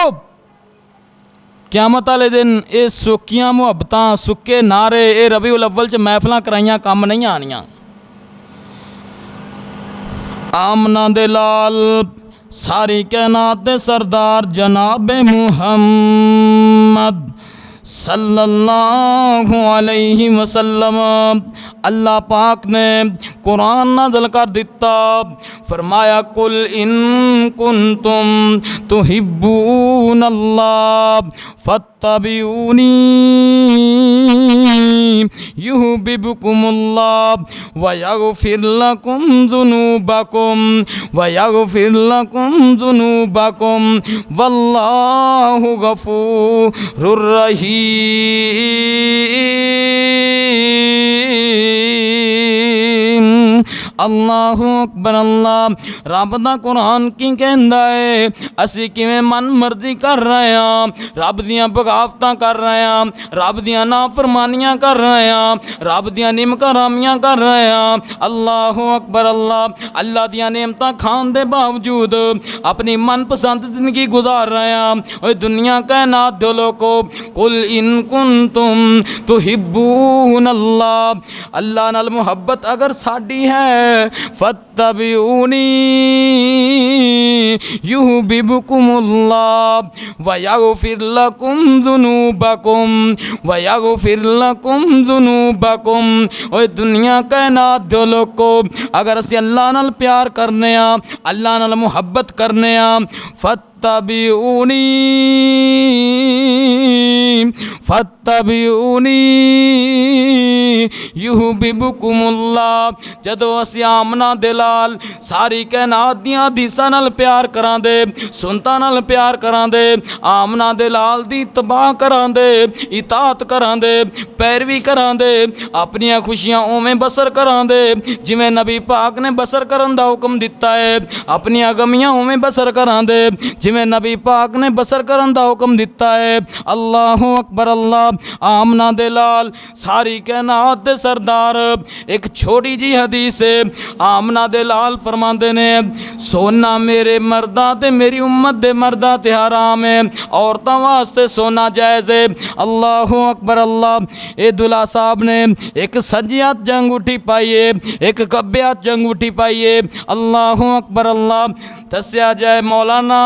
क़यामत वाले दिन ये सुक्कियां मुहब्बतां सुक्के नारे ये रबीउल अव्वल च महफिलां कराइयां काम नहीं आनियां। आमना दे लाल सारी कायनात दे सरदार जनाब मुहम्मद सल्लल्लाहु अलैहि वसल्लम अल्लाह पाक ने कुरान नाज़िल कर दिता, फरमाया कुल इन कुंतुम तुहिब्बूनल्लाह फत्तबिऊनी युहब्बिबकुमुल्लाह व यगफिर लकुम ज़ुनूबकुम वल्लाहु गफूरुर रहीम। अल्लाहु अकबर। अल्लाह रब दा कुरान की कहंदा है, असी किवें मन मर्जी कर रहे हैं, रब दियां बगावतां कर रहे हैं, रब दियां नाफरमानियां कर रहे हैं, रब दियां निमक हरामियां कर रहे हैं। अल्लाहु अकबर। अल्लाह अल्लाह दियां नेमतां खान दे बावजूद अपनी मनपसंद जिंदगी गुजार रहे हैं। और दुनिया कायनात दे लोगो, कुल इन कुंतुम तुहिब्बूनल्लाह, अल्लाह नाल मुहब्बत अगर साडी है, फत्तबिऊनी युहब्बिबकुमुल्लाह व यगफिर लकुम ज़ुनूबकुम। और दुनिया कायनात दे लोगो, अगर असी अल्लाह नाल प्यार करने आ, अल्लाह नाल मुहब्बत करने आ, फत्तबिऊनी युहब्बिबकुमुल्लाह। जदों असी आमना दे लाल सारी कायनात दियां हदीसां नाल प्यार करांदे, सुनतां नाल प्यार करांदे, आमना दे लाल दी तबाह करांदे, इताअत करांदे, पैरवी करांदे, अपनियां खुशियां उवें बसर करांदे जिवें नबी पाक ने बसर करन दा हुक्म दिता है, अपनियां गमियां उवें बसर करांदे जिवें नबी पाक ने बसर करन दा हुक्म दिता है। अल्लाहु अकबर। अल्लाह आमना दे लाल सारी कायनात दे सरदार। एक छोटी जी हदीस है, आमना दे लाल फरमाते ने, सोना मेरे मर्दा ते मेरी उम्मत दे मर्दा ते हराम है, औरतां वास्ते सोना जायज़ है। अल्लाहु अकबर। अल्लाह ए दुल्हा साहब ने एक सज्जे हथ च अंगूठी पाई है, एक खब्बे हथ च अंगूठी पाई है। अल्लाहु अकबर। अल्लाह दस्या जाए मौलाना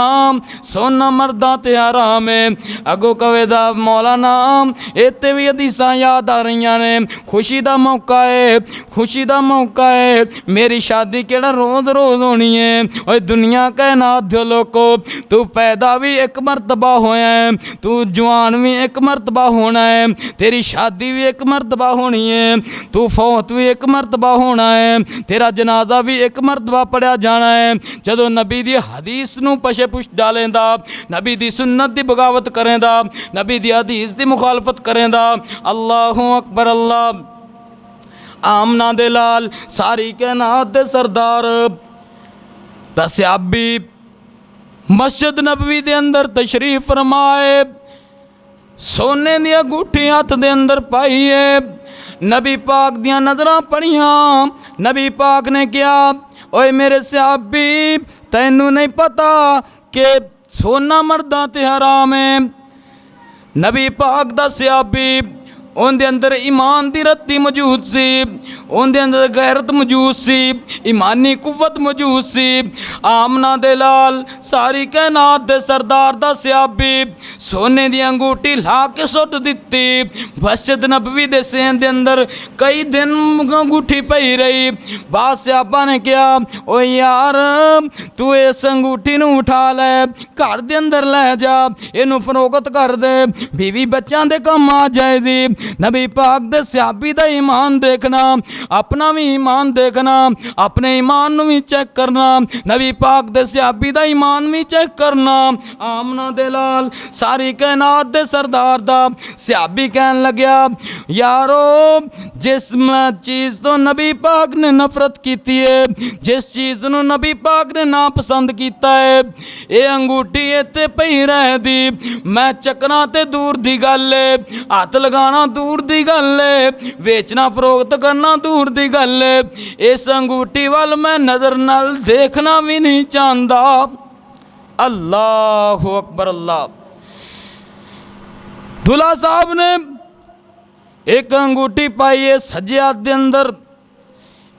सोना मर्दां ते हराम है। अगो कवेदा मौलाना इत्थे भी हदीसां याद आ रही ने, खुशी दा मौका है, खुशी दा मौका है, मेरी शादी केड़ा रोज़ रोज़ होनी है। ओए दुनिया कायनात दे लोको, तू पैदा भी एक मरतबा होया है, तू जवान भी एक मरतबा होना है, तेरी शादी भी एक मरतबा होनी है, तू फौत भी एक मरतबा होना है, तेरा जनाजा भी एक मरतबा पढ़िया जाना है। जदों नबी दी हदीस नूं पछे पुछ डालेंदा, नबी दी सुन्नत दी बगावत करेंदा, नबी दी हदीस दी मुखालफत करेंदा, अल्लाहु अकबर अल्लाह। आमना दे लाल सारी कायनात दे सरदार दा सहाबी मस्जिद नबवी दे अंदर तशरीफ फरमाए, सोने दी अंगूठी हथ दे अंदर पाई है, नबी पाक दियां नज़रां पड़ियां, नबी पाक ने कहा ओए मेरे सहाबी तैनू नहीं पता कि सोना मर्दां ते हराम है। नबी पाक दा सहाबी उनके अंदर ईमान की रत्ती मौजूद सी, उनके अंदर गैरत मौजूद सी, ईमानी कुव्वत मौजूद सी। आमना दे लाल सारी कायनात दे सरदार दा सहाबी सोने दी अंगूठी ला के सुट दिती। मस्जिद नबवी दे सेन दे अंदर कई दिन अंगूठी पई रही। बाद सहाबा ने कहा ओ यार तू इस अंगूठी नूं उठा लै, घर दे अंदर लै जा, इनू फरोगत कर दे, बीवी बच्चों दे कम आ जाएगी। नबी पाक दे सहाबी दा ईमान देखना, अपना भी ईमान देखना, अपने ईमान नूं भी चेक करना, नबी पाक दे सहाबी दा ईमान भी चेक करना। आमना दे लाल सारी कायनात दे सरदार दा सहाबी कहन लग्या यारो जिस चीज़ तो नबी पाक ने नफरत की है, जिस चीज़ नूं नबी पाक ने ना पसंद किया है, ये अंगूठी इत्थे पई रह दी, मैं चकना ते दूर दी गल है, हथ लगाना दूर दी गल है, बेचना फरोख्त करना दूर दी गल है, इस अंगूठी वाल मैं नज़र नाल देखना भी नहीं चाहता। अल्लाह अकबर अल्लाह। दूल्हा साहब ने एक अंगूठी पाई है सज्जे हाथ दे अंदर,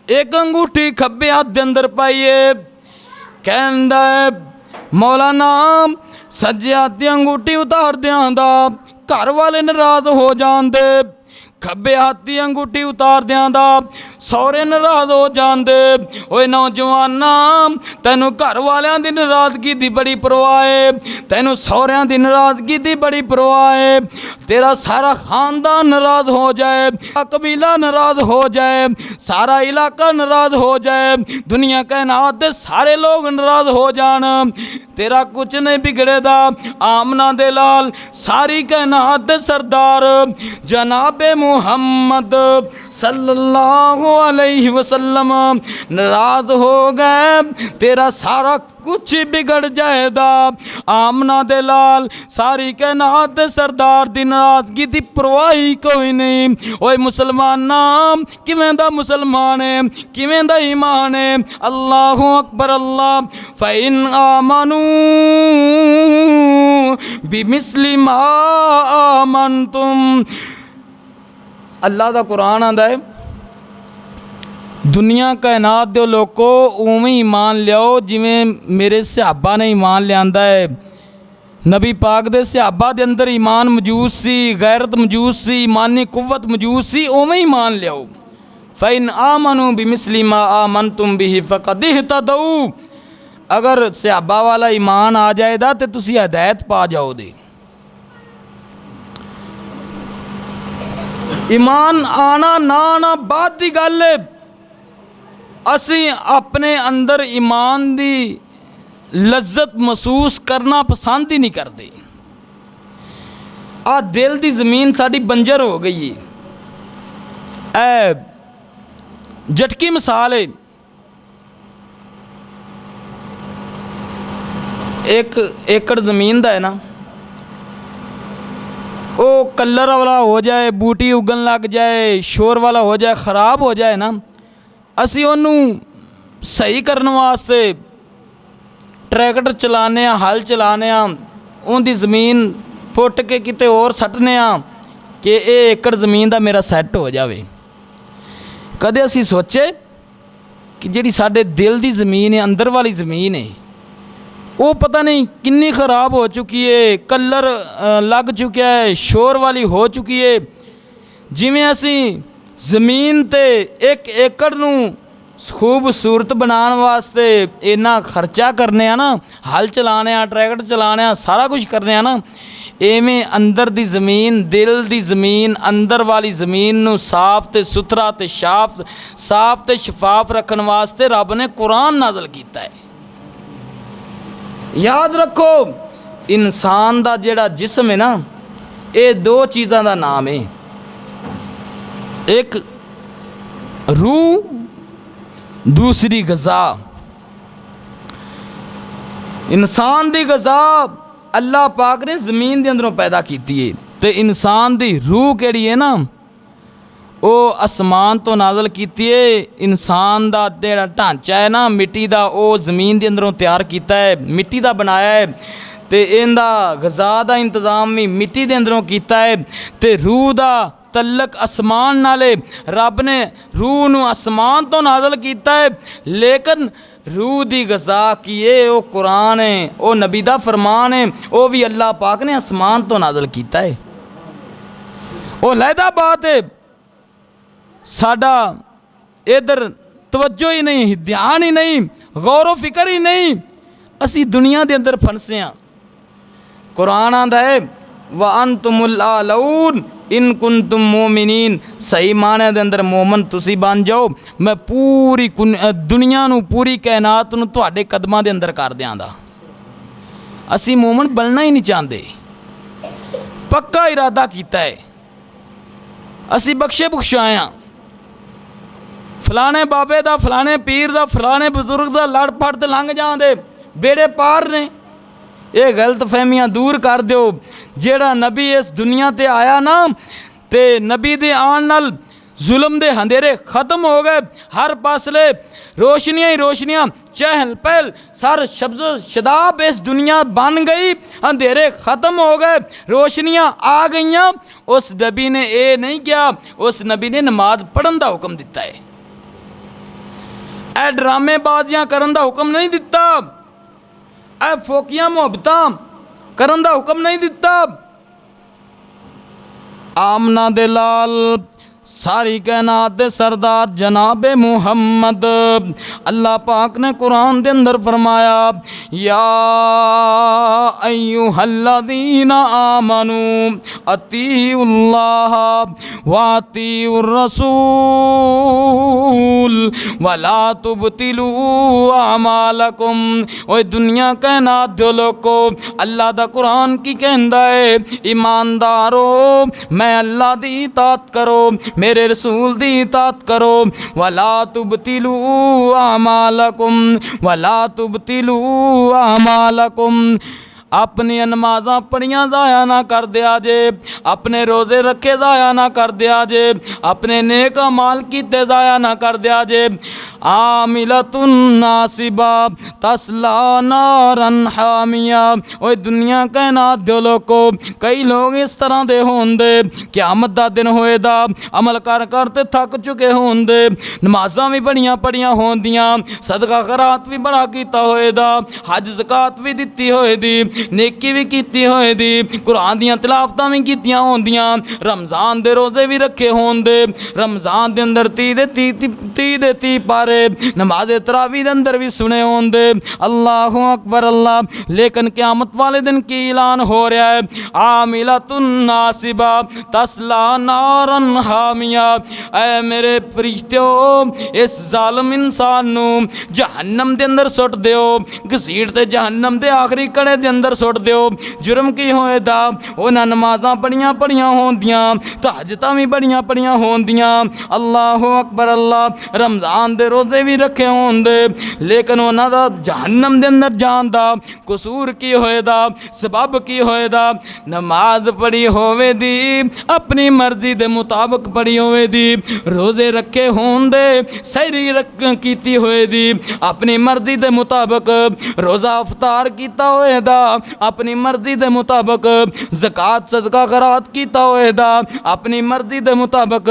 एक अंगूठी खब्बे हाथ दे अंदर पाई है। कहंदा है मौलाना सज्जे हाथ दी अंगूठी उतार दियांदा घर वाले नाराज हो जांदे, खब्बे हाथ दी अंगूठी उतार दियांदा सौरे नाराज हो जांदे। ओए नौजवाना तैनू घर वालियां दी नाराज़गी दी बड़ी परवाह है, तैनू सौरियां दी नाराज़गी दी बड़ी परवाह है, तेरा सारा खानदान नाराज़ हो जाए, कबीला नाराज़ हो जाए, सारा इलाका नाराज़ हो जाए, दुनिया कायनात दे सारे लोग नाराज़ हो जान, तेरा कुछ नहीं बिगड़ेदा। आमना दे लाल सारी कायनात दे सरदार जनाबे मुहम्मद सल्लल्लाहु अलैहि वसल्लम नाराज हो गए, तेरा सारा कुछ बिगड़ जाएगा। आमना दे लाल सारी कायनात दे सरदार दी नाराजगी दी परवाही कोई नहीं। ओए मुसलमाना किवें दा मुसलमान है, किवें दा ईमान है। अल्लाहु अकबर अल्लाह। फ़इन आमनू बिमिस्लि मा आमनतुम। अल्लाह दा कुरान आंदा है दुनिया कायनात दे लोको उवें ईमान लियाओ जिवें मेरे सहाबा ने ईमान लियांदा है। नबी पाक दे सहाबा दे अंदर ईमान मौजूद सी, गैरत मौजूद सी, ईमानी कुव्वत मौजूद सी, उवें ईमान लियाओ। फ़इन आमनू बिमिस्लि मा आमनतुम बिही फ़क़द इहतदऊ। अगर सहाबा वाला ईमान आ जाएगा तो तुसी हिदायत पा जाओगे। ईमान आना ना आना बाद की गल है। असी अपने अंदर ईमान की लज्जत महसूस करना पसंद ही नहीं करते। आ दिल की जमीन साड़ी बंजर हो गई है। झटकी मिसाल है, एक एकड़ जमीन का है ना, वो कलर वाला हो जाए, बूटी उगन लग जाए, शोर वाला हो जाए, ख़राब हो जाए ना, असी उन्होंने सही करने वास्ते ट्रैक्टर चलाने, हल चलाने, उनकी ज़मीन पुट के किते और सट्टने कि ये एकड़ ज़मीन का मेरा सैट हो जाए। कदे असी सोचे कि जिहड़ी साडे दिल की ज़मीन है, अंदर वाली ज़मीन है, वो पता नहीं कितनी ख़राब हो चुकी है, कलर लग चुका है, शोर वाली हो चुकी है। जिमें असी ज़मीन ते 1 एकड़ नूं खूबसूरत बनाने वास्ते इन्ना खर्चा करने ना, हल चलाने, ट्रैक्टर चलाने, सारा कुछ करने ना, एवें अंदर दी ज़मीन, दिल दी ज़मीन, अंदर वाली ज़मीन नूं साफ ते सुथरा ते साफ ते शफाफ रखने वास्ते रब ने कुरान नाज़िल कीता है। याद रखो, इंसान दा जेड़ा जिस्म है ना, ये 2 चीज़ां दा नाम है, एक रूह, दूसरी गज़ा। इंसान दी गज़ा अल्लाह पाक ने ज़मीन के अंदरों पैदा की है, तो इंसान दी रूह केड़ी है ना, वो आसमान तो नाज़िल की है। इंसान दा जेड़ा ढांचा है ना मिट्टी दा, वो ज़मीन के अंदरों तैयार किया है, मिट्टी दा बनाया है, तो इनका गज़ा दा इंतज़ाम भी मिट्टी के अंदरों किया है। तो रूह दा तल्लक आसमान नाले, रब ने रूह नूं आसमान तो नाज़िल किया है, लेकिन रूह दी गज़ा की है वो कुरान है, वो नबी दा फरमान है, वो भी अल्लाह पाक ने आसमान तो नाज़िल किया है। वो लहदा बात है, साडा इधर तवज्जो ही नहीं, ध्यान ही नहीं, गौर फिक्र ही नहीं, असी दुनिया के अंदर फंसे हाँ। कुरान आंदा है व अंतुमुल आलऊन इन कुंतुम मोमिनीन, सही माने दे अंदर मोमन तुसी बन जाओ, मैं पूरी दुनिया नूं, पूरी कायनात नूं तुहाडे कदमां दे अंदर कर दियांदा। असी मोमन बनना ही नहीं चाहते, पक्का इरादा कीता है, असी बख्शे बुख्शाए हाँ। फलाने बाबे दा, फलाने पीर दा, फलाने बजुर्ग दा लड़ फड़ ते लंघ जांदे, बेड़े पार ने। ये गलत फहमियाँ दूर कर दो। जेड़ा नबी इस दुनिया ते आया ना, ते नबी दे आन नाल जुल्म दे अंधेरे खत्म हो गए, हर पासले रोशनियाँ ही रोशनियाँ, चहल पहल, सर शब्द शदाब इस दुनिया बन गई, अंधेरे ख़त्म हो गए, रोशनियाँ आ गईयाँ। उस नबी ने ये नहीं किया, उस नबी ने नमाज पढ़न का हुक्म दिता है, ए ड्रामेबाजियाँ करन दा हुक्म नहीं दिता, ए फोकियां मुहब्बतां करन दा हुक्म नहीं दिता। आमना दे लाल सारी कायनात दे सरदार जनाब मुहम्मद, अल्लाह पाक ने कुरान दे अंदर फरमाया या अय्युहल्लज़ीना आमनू अतीउल्लाह व अतीउर रसूल वला तुबतिलू अमालकुम। ओए दुनिया कायनात दे लोगो, अल्लाह दा कुरान की कहंदा है, ईमानदारो मैं अल्लाह दी इताअत करो, मेरे रसूल दी इताअत करो, वला तुबतिलू अमालकुम वला तुबतिलू अमालकुम। अपनी नमाज़ां पढ़ियां ज़ाया ना कर दिया जे, अपने रोज़े रखे ज़ाया ना कर दिया जे, अपने नेक अमाल कीते ज़ाया ना कर दिया जे। आमिलतुन नासिबा तस्ला नारन हामिया। ओए दुनिया कायनात दे लोगो, कई लोग इस तरह दे होंदे, क़यामत दा दिन होएदा, अमल कर कर ते थक चुके होंदे, नमाज़ां भी बड़ियां पढ़ियां होंदियां, सदका खैरात भी बड़ा कीता होएदा, हज ज़कात भी दित्ती होएदी, नेकी भी कीती होए दी, कुरान दियां तिलावतां भी कीतियां होंदियां, रमज़ान दे रोज़े भी रखे होंदे, रमज़ान दे अंदर 30 पारे नमाज़े तरावी दे अंदर भी सुने होंदे, अल्लाहु अकबर अल्लाह। लेकिन क़यामत वाले दिन की ऐलान हो रहा है, आमिलतुन नासिबा तस्ला नारन हामिया। ऐ मेरे फरिश्तों, इस जालिम इंसान नू जहन्नम दे अंदर सुट दिओ, घसीट ते जहन्नम दे आखिरी कड़े दे अंदर सुट दिओ। जुर्म की होएदा, उन्हां नमाज़ां बड़ियां पढ़ियां होंदियां, तहज्जुदां भी बड़ियां पढ़ियां होंदियां, अल्लाहु अकबर अल्लाह, रमज़ान दे रोज़े भी रखे होंदे, लेकिन उन्हां दा जहन्नम दे अंदर जान दा कसूर की होएदा, सबब की होएदा, नमाज पढ़ी होवे दी, अपनी मर्जी दे मुताबिक पढ़ी होवे दी, रोज़े रखे होंदे, सहरी कीती होए दी, अपनी मर्जी दे मुताबिक रोज़ा अफ्तार कीता होएदा, अपनी मर्जी के मुताबिक ज़कात सदका खैरात कीता होए दा, अपनी मर्जी के मुताबिक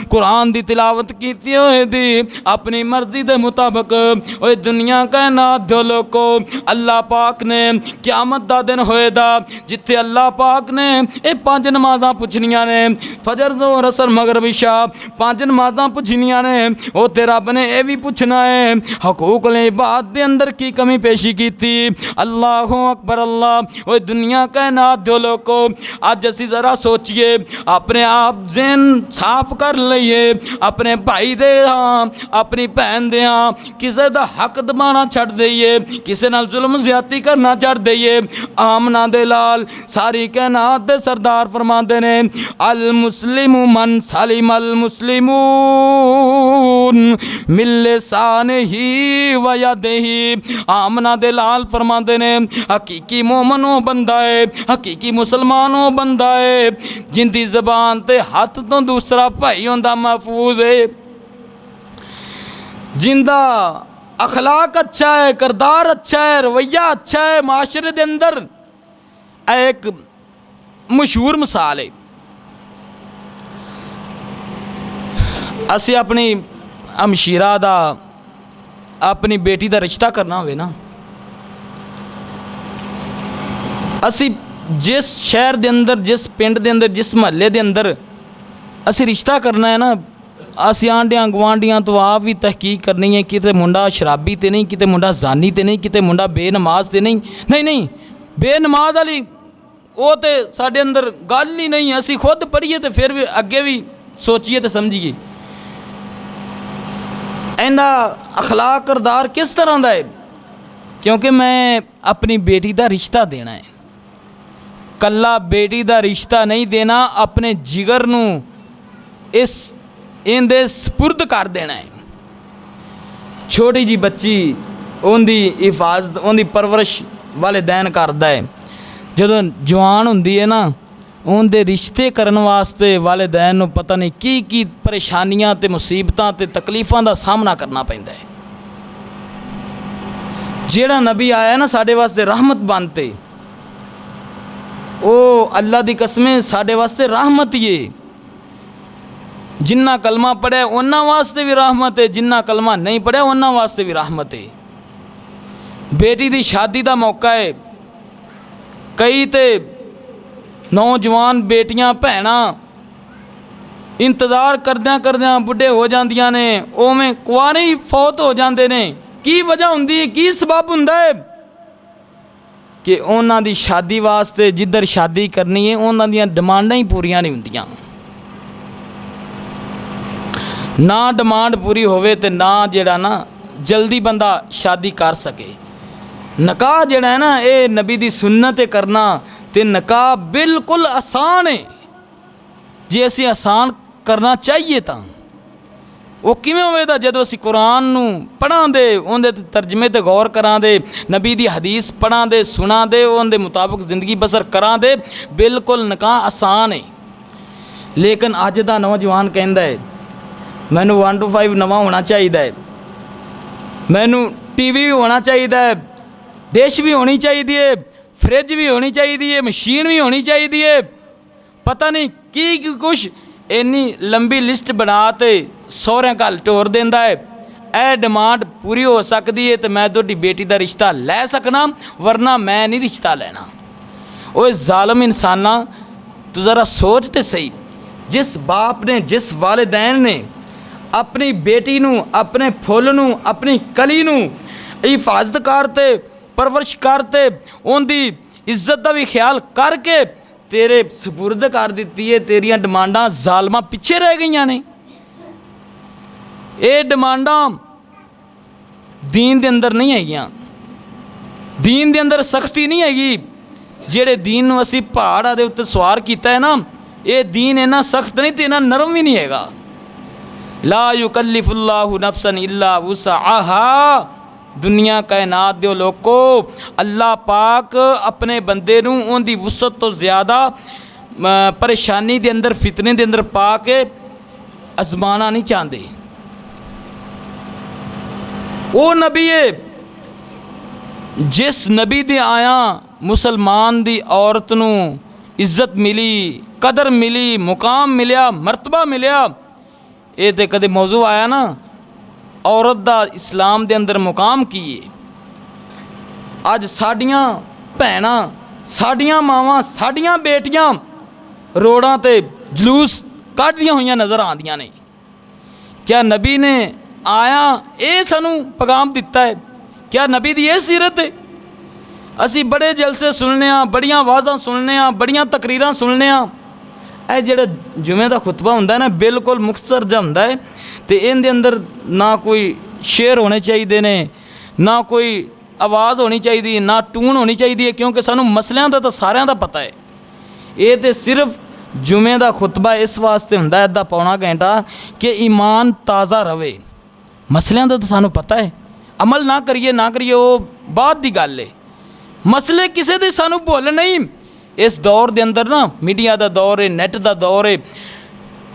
कुरान की तिलावत की होए दी, अपनी मर्जी के मुताबिक ओए दुनिया कायनात दे लोको अल्लाह पाक ने क़यामत दा दिन होए दा जिथे अल्लाह पाक ने ये 5 नमाज़ां पुछनियां ने, फजर ज़ोहर असर मगरिब इशा 5 नमाज़ां पुछनियां ने। उत्ते रब ने यह भी पूछना है हकूक इबाद के अंदर की कमी पेशी की थी। अल्लाह अकबर अल्लाह। ओए दुनिया कायनात दे लोको अज असी ज़रा सोचिए, अपने आप ज़हन साफ कर लईए, अपने भाई दे हाँ अपनी भैन दे हाँ किसी का हक दबाना छड़ दईए, किसी नाल जुल्म ज़्यादती करना छड़ दईए। आमना दे लाल सारी कायनात दे सरदार फरमाते ने अल मुस्लिमु मन सलिम अल मुस्लिमून मिन लिसानिही व यदिही। आमना दे लाल फरमाते ने हकीकी मोमन वो बंदा है, हकीकी मुसलमान वो बंदा है जिंदी ज़बान ते हाथ तो दूसरा भाई होंदा महफूज है, जिंदा अखलाक अच्छा है, किरदार अच्छा है, रवैया अच्छा है, माशरे दे अंदर एक मशहूर मिसाल है। असी अपनी हमशीरा दा अपनी बेटी का रिश्ता करना होवे ना, असी जिस शहर के अंदर जिस पिंड के अंदर जिस महल्ले के अंदर असी रिश्ता करना है ना, असी आंडियां गवांडियां तो आप भी तहकीक करनी है कि मुंडा शराबी तो नहीं, किते मुंडा जानी तो नहीं, किते मुंडा बेनमाज तो नहीं। नहीं नहीं, बेनमाज वाली वो तो साढ़े अंदर गल ही नहीं है। असी खुद पढ़िए तो फिर भी अगे भी सोचिए तो समझिए इनका अखलाक किरदार किस तरह का है, क्योंकि मैं अपनी बेटी का रिश्ता देना है। कल्ला बेटी का रिश्ता नहीं देना, अपने जिगर नू इस इनदे सपुर्द कर देना है। छोटी जी बच्ची उनकी हिफाजत उनकी परवरिश वालिदैन करदा है, जदों जवान हुंदी है ना उनके रिश्ते करने वास्ते वालिदैन नूं पता नहीं की परेशानियां ते मुसीबतां ते तकलीफ़ां का सामना करना पैंदा है। जिहड़ा नबी आया ना साडे वास्ते रहमत बनते, वो अल्लाह दी कसमें साडे वास्ते रहमत ही है। जिन्ना कलमा पढ़िया उन्हां वास्ते भी रहमत है, जिन्ना कलमा नहीं पढ़िया उन्हां वास्ते भी रहमत है। बेटी की शादी का मौका है, कई तो नौजवान बेटियां भैनां इंतज़ार करद्या करद्या बुढ़े हो जांदियां ने, उवें कुआरे ही फौत हो जाते ने। की वजह हुंदी है, की सबब हुंदा है कि उन्हां दी शादी वास्ते जिधर शादी करनी है उन्हां दियां डिमांडां ही पूरियां नहीं हुंदियां। ना डिमांड पूरी होवे ते ना जेड़ा ना जल्दी बंदा शादी कर सके। निकाह जेड़ा है ना ये नबी दी सुन्नत करना ते निकाह बिल्कुल आसान है। जे असी आसान करना चाहिए तो वो किवें होवेगा, जदों असी कुरान नूं पढ़ां दे उहदे तर्जमे ते गौर करां दे, नबी दी हदीस पढ़ां दे सुनां दे, उहदे मुताबिक ज़िंदगी बसर करां दे, बिल्कुल निकाह आसान है। लेकिन अज दा नौजवान कहंदा है मैनू 1 to 5 नवा होना चाहिए, मैनू टीवी भी होना चाहिए, डिश भी होनी चाहिए, फ्रिज भी होनी चाहिए, मशीन भी होनी चाहिए, पता नहीं की कुछ इन्नी लंबी लिस्ट बना ते सौहरे घल टोर देंदा है। यह डिमांड पूरी हो सकती है तो मैं तुहाडी बेटी का रिश्ता लै सकना, वरना मैं नहीं रिश्ता लेना। ओए जालिम इंसाना, तो ज़रा सोच तो सही, जिस बाप ने जिस वालिदैन ने अपनी बेटी नूं अपने फुल नूं अपनी कली नूं हिफाजत करते परवरिश करते उनकी इज्जत का भी ख्याल करके तेरे सपुर्द कर दी है, तेरियां डिमांडां जालमा पिछे रह गई ने। ये डिमांडां दीन के अंदर नहीं हैगियां, दीन के अंदर सख्ती नहीं हैगी। जेड़े दीन नूं असीं पहाड़ दे उत्ते सवार किया है ना, ये दीन इन्ना सख्त नहीं तो इन्ना नरम भी नहीं हैगा। ला युकल्लिफुल्लाहु नफ्सन इल्ला वुसअहा। दुनिया कायनात दे लोको अल्लाह पाक अपने बंदे नूं उनदी वुसअत तो ज़्यादा परेशानी दे अंदर फितने दे अंदर पा के आजमाना नहीं चाहते। वो नबी है जिस नबी दे आया मुसलमान दी औरत नूं इज्जत मिली, कदर मिली, मुकाम मिलिया, मरतबा मिलिया। ये तो कदे मौजू आया ना औरत दा इस्लाम दे अंदर मुकाम की है। अज साडियां भैणां, साडियां मावां, साडियां बेटियां रोडां ते जलूस कढ़दियां हुई नज़र आंदियां ने। क्या नबी ने आया ये सानू पैगाम दिता है? क्या नबी दी ये सीरत है? असी बड़े जलसे सुनने, बड़ियां वाज़ां सुनने, बड़ियां तकरीरां सुनने। ਇਹ ਜਿਹੜਾ ਜੁਮੇ ਦਾ ਖੁਤਬਾ ਹੁੰਦਾ ਨਾ ਬਿਲਕੁਲ ਮੁਖਤਸਰ ਜਿਹਾ ਹੁੰਦਾ ਹੈ ਤੇ ਇਹਦੇ ਅੰਦਰ ਨਾ ਕੋਈ ਸ਼ੇਰ ਹੋਣੇ ਚਾਹੀਦੇ ਨੇ, ਨਾ ਕੋਈ ਆਵਾਜ਼ ਹੋਣੀ ਚਾਹੀਦੀ, ਨਾ ਟੂਨ ਹੋਣੀ ਚਾਹੀਦੀ ਹੈ, ਕਿਉਂਕਿ ਸਾਨੂੰ ਮਸਲਿਆਂ ਦਾ ਤਾਂ ਸਾਰਿਆਂ ਦਾ ਪਤਾ ਹੈ। ਇਹ ਤੇ ਸਿਰਫ ਜੁਮੇ ਦਾ ਖੁਤਬਾ ਇਸ ਵਾਸਤੇ ਹੁੰਦਾ ਅੱਧਾ ਪੌਣਾ ਘੰਟਾ ਕਿ ਈਮਾਨ ਤਾਜ਼ਾ ਰਵੇ। ਮਸਲਿਆਂ ਦਾ ਤਾਂ ਸਾਨੂੰ ਪਤਾ ਹੈ, ਅਮਲ ਨਾ ਕਰੀਏ ਨਾ ਕਰੀਏ ਉਹ ਬਾਅਦ ਦੀ ਗੱਲ ਹੈ। ਮਸਲੇ ਕਿਸੇ ਦੇ ਸਾਨੂੰ ਭੁੱਲ ਨਹੀਂ। इस दौर के अंदर ना मीडिया का दौर है, नैट का दौर है,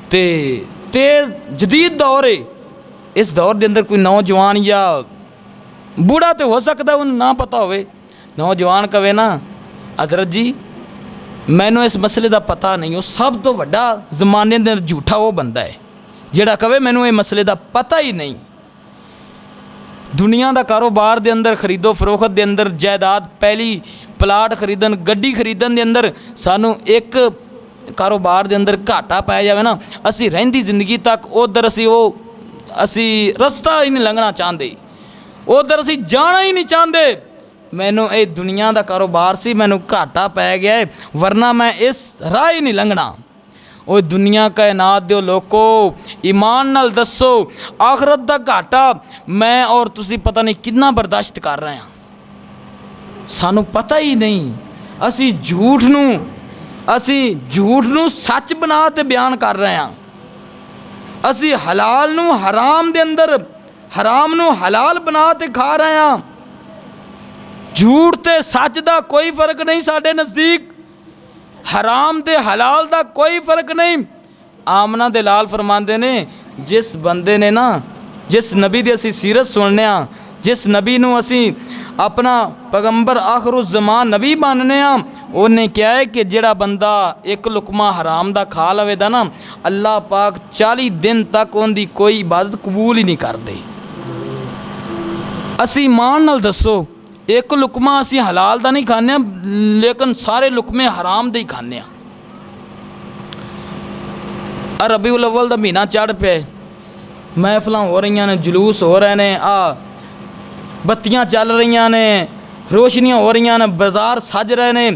ते जदीद दौर है। इस दौर के अंदर कोई नौजवान या बूढ़ा तो हो सकता उन्हें ना पता होवे, नौजवान कहे ना हजरत जी मैनू इस मसले का पता नहीं, वो सब तो वड्डा जमाने के अंदर झूठा वो बंदा है जिहड़ा कहे मैनू ये मसले का पता ही नहीं। दुनिया का कारोबार के अंदर खरीदो फरोख्त के अंदर जायदाद पहली प्लाट खरीदन, गड्डी खरीदन के अंदर सानू एक कारोबार के अंदर घाटा पाया जाए ना, असी रहिंदी जिंदगी तक उधर असी रस्ता ही नहीं लंघना चाहते, उधर असी जाना ही नहीं चाहते। मैनू ये दुनिया का कारोबार सी, मैनू घाटा पै गया है, वरना मैं इस राह ही नहीं लंघना। वो दुनिया कायनात दो लोगों ईमान नाल दसो आखरत का घाटा मैं और तुसी पता नहीं कितना बर्दाश्त कर रहे हैं। सानू पता ही नहीं। असी झूठ नू सच बना ते बयान कर रहे हैं। असी हलाल नू हराम दे अंदर, हराम नू हलाल बना ते खा रहे हैं। झूठ ते सच दा कोई फर्क नहीं साडे नज़दीक, हराम ते हलाल दा कोई फर्क नहीं। आमना दे लाल फरमाते ने जिस बंदे ने ना, जिस नबी दी असी सीरत सुनने, जिस नबी नू असी अपना पैगंबर आखिरुज़्ज़मान नबी मानने, उन्हें क्या है कि जिहड़ा बंदा एक लुकमा हराम दा खा लवे दा ना, अल्लाह पाक 40 दिन तक उनकी कोई इबादत कबूल ही नहीं करते। असी ईमान नाल दसो एक लुकमा असी हलाल दा नहीं खाने, लेकिन सारे लुकमे हराम दे ही खाने। रबीउल अव्वल दा महीना चढ़ पे, महफिलां हो रही ने, जलूस हो रहे हैं, बत्तियां चल रही ने, रोशनियां हो रही ने, बाजार सज रहे ने।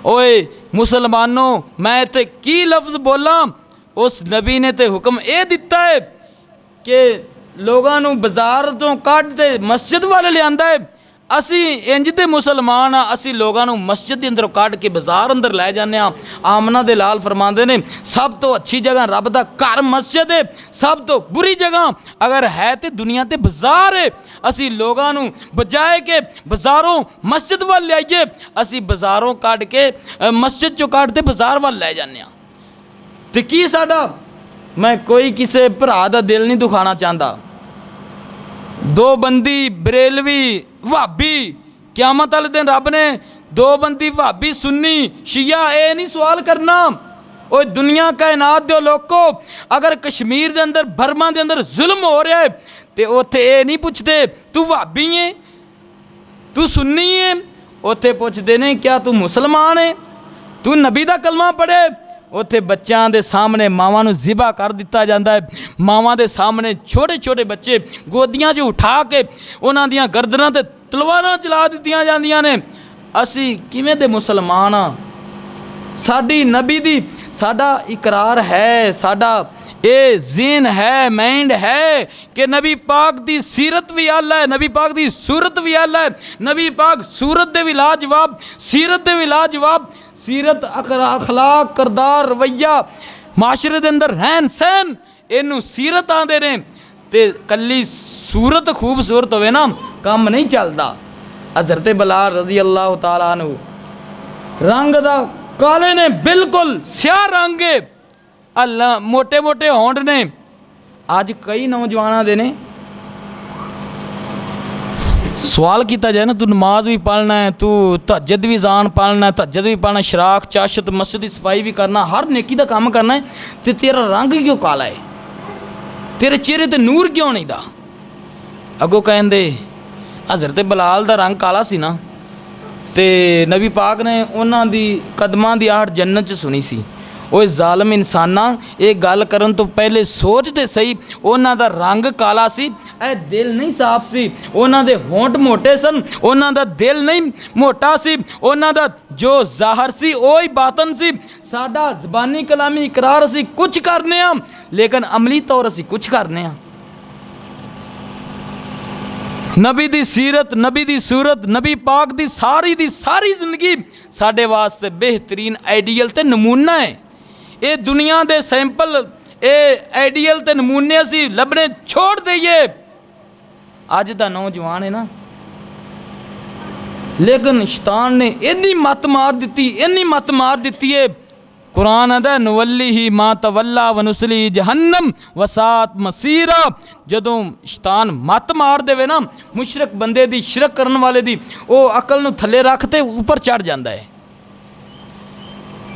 ओए मुसलमानों मैं ते की लफ्ज़ बोला, उस नबी ने ते हुक्म ये दिता है कि लोगों नू बाजार तो कढ़ ते मस्जिद वाल लिया है। असी इंज ते मुसलमान हाँ, असी लोगों नू मस्जिद के अंदर कढ़ के बाजार अंदर लै जाने। आमना दे लाल फरमाते ने सब तो अच्छी जगह रब दा घर मस्जिद है, सब तो बुरी जगह अगर है तो दुनिया ते बाजार है। असी लोगों नू बजाए के बाजारों मस्जिद वाल लियाइए, असी बाजारों कढ़ के मस्जिद चो कढ़ के बाजार वाल लै जाने। तो की साडा, मैं कोई किसी भरा दा दिल नहीं दुखाना चाहता। दो बंदी बरेलवी भाबी क्यामत वाले दिन रब ने दो बंदी भाबी सुन्नी शिया ये नहीं सवाल करना। वो दुनिया कायनात दे लोगों अगर कश्मीर के अंदर बर्मा के अंदर जुल्म हो रहा है तो उत्थे ये नहीं पूछते तू भाबी है तू सुन्नी है, उत्थे पूछते ने क्या तू मुसलमान है, तू नबी का कलमा पढ़े। उत्थे बच्चों के सामने मावां नूं ज़िबा कर दिता जाता है, मावां के सामने छोटे छोटे बच्चे गोदियां 'च उठा के उन्हां दियां गर्दनां ते तलवारां चला दित्तियां जांदियां ने। असी किवें दे मुसलमान हाँ? साडी नबी दी साडा इकरार है, साडा ये ज़हन है, माइंड है कि नबी पाक दी सीरत भी आला है, नबी पाक दी सूरत भी आला है, नबी पाक सूरत दे भी लाजवाब, सीरत दे भी लाजवाब। सीरत अखलाक करदार रवैया माशरे के अंदर रहन सहन इनू सीरत आते ने। तो कली सूरत खूबसूरत होवे ना काम नहीं चलता। हज़रत बिलाल रज़ी अल्लाह तआला अन्हु रंग दा काले ने बिल्कुल स्याह रंग है, अल्लाह मोटे मोटे होंठ ने। अज कई नौजवानों दे ने सवाल किया जाए ना, तू नमाज भी पढ़ना है, तू तहज्जुद भी जान पढ़ना है, तहज्जुद भी पढ़ना, शराक चाशत मस्जिद की सफाई भी करना, हर नेकी का काम करना है, तो तेरा रंग क्यों काला है, तेरे चेहरे ते नूर क्यों नहीं दा। अगों कहते हज़रत बिलाल का रंग काला सी ना, तो नबी पाक ने उन्हां दी कदमां दी आहट जन्नत च सुनी सी। ਉਹ ਜ਼ਾਲਮ ਇਨਸਾਨਾਂ ਇਹ ਗੱਲ ਕਰਨ ਤੋਂ ਪਹਿਲੇ ਸੋਚਦੇ ਸਹੀ, ਉਹਨਾਂ ਦਾ ਰੰਗ ਕਾਲਾ ਸੀ, ਇਹ ਦਿਲ ਨਹੀਂ ਸਾਫ਼ ਸੀ, ਉਹਨਾਂ ਦੇ ਹੋਂਠ ਮੋਟੇ ਸਨ, ਉਹਨਾਂ ਦਾ ਦਿਲ ਨਹੀਂ ਮੋਟਾ ਸੀ, ਉਹਨਾਂ ਦਾ ਜੋ ਜ਼ਾਹਰ ਸੀ ਉਹ ਹੀ ਬਾਤਨ ਸੀ। ਸਾਡਾ ਜ਼ਬਾਨੀ ਕਲਾਮੀ ਇਕਰਾਰ ਅਸੀਂ ਕੁਝ ਕਰਨੇ ਆ, ਲੇਕਿਨ ਅਮਲੀ ਤੌਰ ਅਸੀਂ ਕੁਝ ਕਰਨੇ ਆ। नबी दी सीरत, नबी दी सूरत, नबी पाक दी सारी जिंदगी साढ़े वास्ते बेहतरीन आइडियल ते नमूना है। ये दुनिया दे सैंपल, ये आइडियल ते नमूने असी लभने छोड़ दईए। अज दा नौजवान है ना, लेकिन शैतान ने इन्नी मत मार दी, इन्नी मत मार दी है। कुरान आदा नवली ही मां तवल्ला वनुसली जहन्नम वसात मसीरा। जदों शैतान मत मार देवे ना मुशरक बंदे दी, शिरक करन वाले दी, वो अकल नूं थले रखते ऊपर चढ़ जाता है।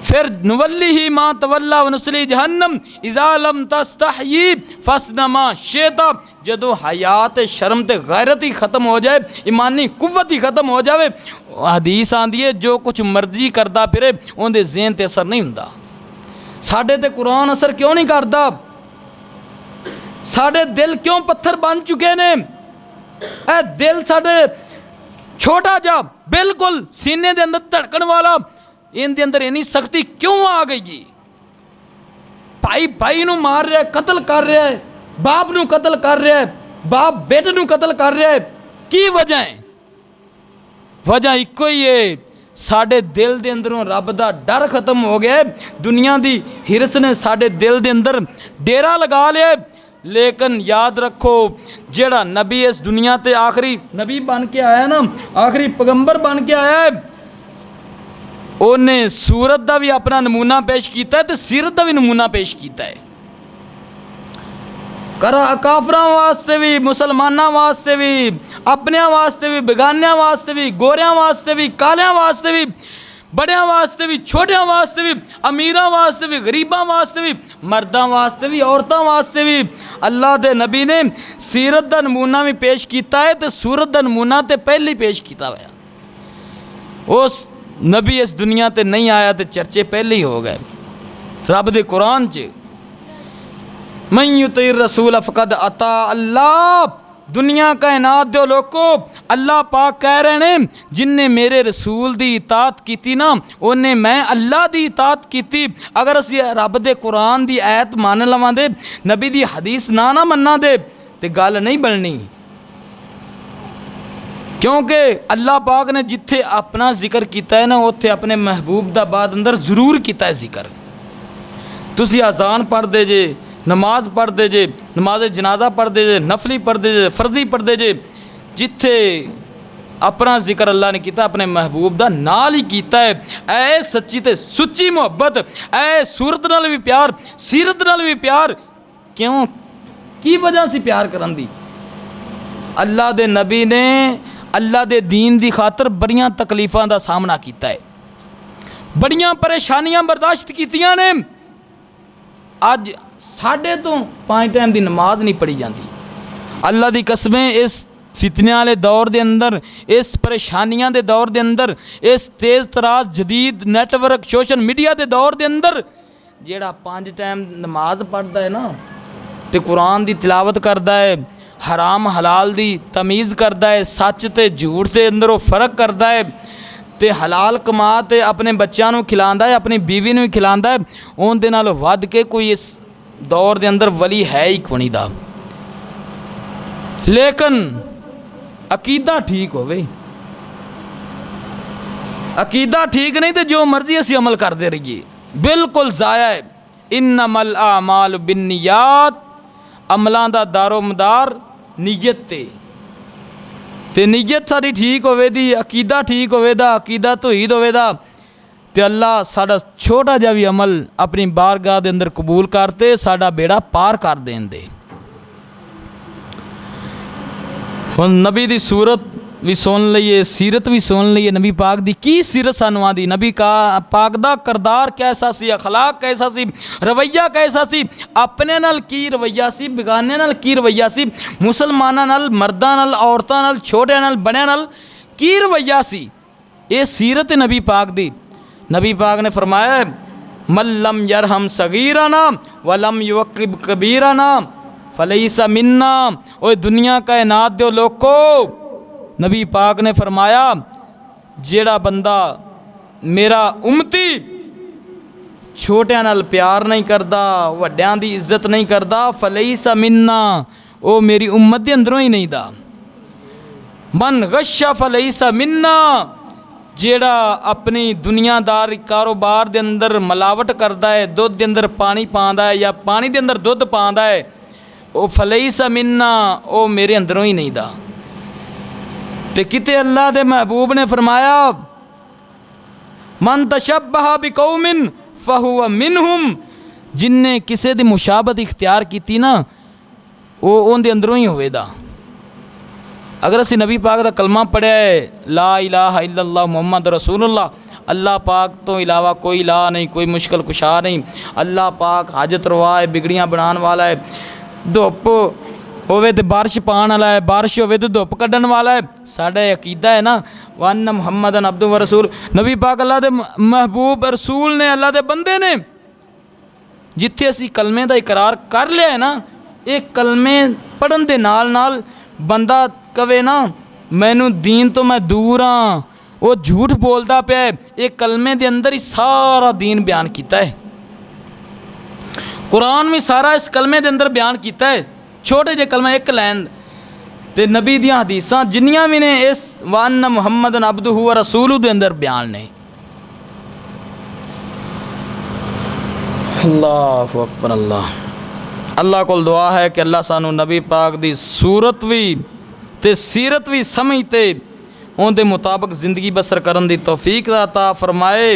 फिर नवली ही मां तवल्ला वनुसली जहन्नम इज़ा लम तस्तहयी फसनमा शेता। जदों हयात शर्म ते गैरत ही खत्म हो जाए, ईमानी कुव्वत ही खत्म हो जाए, हदीस आंदी है जो कुछ मर्जी करता फिरे उहदे ज़हन ते असर नहीं हुंदा। साडे ते कुरान असर क्यों नहीं करता? साडे दिल क्यों पत्थर बन चुके ने? ए दिल साडे छोटा जा बिल्कुल सीने दे अंदर धड़कन वाला, इनके अंदर इन्नी सख्ती क्यों आ गई? भाई भाई नूं मार रहा है, कतल कर रहा है, बाप नूं कतल कर रहा है, बाप बेटे नूं कतल कर रहा है। की वजह है? वजह इको ही है, साडे दिल दे अंदरों रब दा डर खत्म हो गया है। दुनिया दी हिरस ने साडे दिल दे अंदर डेरा लगा लिया। लेकिन याद रखो, जेड़ा नबी इस दुनिया ते आखिरी नबी बन के आया ना, आखिरी पैगंबर बन के आया है, उन्हें सूरत का भी अपना नमूना पेश किया है, तो सीरत का भी नमूना पेश किया है। काफरां वास्ते भी, मुसलमानों वास्ते भी, अपने वास्ते भी, बेगानियां वास्ते भी, गोरियां वास्ते भी, कालियां वास्ते भी, बड़ियां वास्ते भी, छोटियां वास्ते भी, अमीरां वास्ते भी, गरीबां वास्ते भी, मर्दां वास्ते भी, औरतां वास्ते भी अल्लाह दे नबी ने सीरत का नमूना भी पेश किया है। तो सूरत का नमूना तो पहले ही पेश किया हुआ। उस नबी इस दुनिया ते नहीं आया तो चर्चे पहले ही हो गए। रब दे कुरान च मन युतिर रसूल फ़क़द अता अल्लाह, दुनिया कायनात दे लोगों अल्लाह पाक कह रहे हैं जिन्हें मेरे रसूल दी इतात की ना, उन्हें मैं अल्लाह दी इतात की। अगर असी रब दे कुरान दी आयत मान लवांदे, नबी दी हदीस ना मन्ना दे, तो गल नहीं बननी। क्योंकि अल्लाह पाक ने जिथे अपना जिक्र किया है ना, उत्थे अपने महबूब दा बाद अंदर जरूर किया है जिक्र। तुसी अजान पढ़ते जे, नमाज पढ़ते जे, नमाज जनाजा पढ़ते जे, नफली पढ़ते जे, फर्जी पढ़ते जे, जिथे अपना जिक्र अल्लाह ने किया अपने महबूब दा नाल ही किया है। ऐ सच्ची ते सुच्ची मुहब्बत, ऐ सूरत नाल भी प्यार, सीरत नाल भी प्यार। क्यों की वजह सी प्यार करन दी? अल्लाह दे नबी ने अल्लाह दे दीन दी खातर बड़ियां तकलीफ़ां दा सामना कीता है, बड़ियां परेशानियां बर्दाश्त कीतियां ने। अज साढ़े तो 5 टाइम की नमाज नहीं पढ़ी जाती। अल्लाह दी कसमें इस फितने वाले दौर के अंदर, इस परेशानियां दे दौर के अंदर, इस तेज़ तराज जदीद नैटवर्क सोशल मीडिया के दौर के अंदर जेड़ा 5 टाइम नमाज पढ़ता है ना, तो कुरान की तिलावत करता है, हराम हलाल दी तमीज़ करता है, सच ते झूठ के अंदर वो फ़र्क करता है, तो हलाल कमा ते अपने बच्चों को खिलाता है, अपनी बीवी को खिलाता है। उनके नालों वध के कोई इस दौर के अंदर वली है ही कोई दा। लेकिन अकीदा ठीक होवे, अकीदा ठीक नहीं तो जो मर्जी असी अमल करते रहिए बिल्कुल ज़ाया है। इन्नमल आमाल बिन्नियात, अमलों का दारो मदार नीयत ते नीयत सारी ठीक होवे दी, अकीदा ठीक होवे दा, अकीदा तौहीद होवे दा, ते अल्लाह साड़ा छोटा जा भी अमल अपनी बारगाह के अंदर कबूल करते, साड़ा बेड़ा पार कर दें दे। हुण नबी दी सूरत भी सुन लीए, सीरत भी सुन लीए नबी पाक दी की सीरत सानू आंदी। नबी का पाक दा करदार कैसा सी, अखलाक कैसा सी, रवैया कैसा सी, अपने नाल की रवैया सी, बेगाने नाल की रवैया सी, मुसलमानां नाल, मर्दां नाल, औरतां नाल, छोटियां नाल, बड़ियां नाल की रवैया सी। ये सीरत नबी पाक दी। नबी पाक ने फरमाया मल्लम यरहम सगीरना वलम युक्रिब कबीरना फलैसा मिन्ना। ओए दुनिया कायनात दे लोको, नबी पाक ने फरमाया जेड़ा बंदा मेरा उम्मती छोटियां नाल प्यार नहीं करता, वड्डियां दी इज्जत नहीं करता, फलैसा मिन्ना, वो मेरी उम्मत दे अंदरों ही नहीं दा। मन गशा फलैसा मिन्ना, जेड़ा अपनी दुनियादारी कारोबार दे अंदर मिलावट करता है, दुध के अंदर पानी पाँदा है या पानी के अंदर दुध पाँदा है, वो फलैसा मिन्ना, वो मेरे अंदरों ही नहीं दा। ते किते अल्लाह दे महबूब ने फरमाया मन तशब्बहा बिकौमिन फहुवा मिनहुम, जिन्ने किसे दी मुशाबत इख्तियार की ना वो उनके अंदरों ही होवेगा। अगर असी नबी पाक का कलमा पढ़िया है ला इलाहा इल्लल्लाह मुहम्मद रसूलुल्लाह, अल्लाह पाक तो इलावा कोई ला नहीं, कोई मुश्किल कुशा नहीं, अल्लाह पाक हाजत रवा है, बिगड़ियाँ बनाने वाला है, धुप होवे तो बारिश पाने वाला है, बारिश होवे तो धुप कढ़न वाला है। साढ़ा अकीदा है ना वन्ना मुहम्मदन अब्दु व रसूल, नबी पाक अल्लाह दे महबूब रसूल ने, अल्लाह दे बंदे ने। जिथे असी कलमे का इकरार कर लिया है ना, ये कलमे पढ़न दे नाल नाल बंदा कवे ना मैनू दीन तो मैं दूर हाँ, वो झूठ बोलता पिया है, ये कलमे दे अंदर ही सारा दीन बयान किया है। कुरान भी सारा इस कलमे दे अंदर बयान किया है। छोटे जे कलमा एक लैन ते नबी दियाँ हदीसां जिन्नियां भी ने इस वन्ना मुहम्मदन अब्दुहु व रसूलु दे अंदर बयान ने। अल्लाहु अकबर। अल्लाह को दुआ है कि अल्लाह सानू नबी पाक दी सूरत भी ते सीरत भी समझते उनके मुताबिक ज़िंदगी बसर करन दी तौफीक अता फरमाए।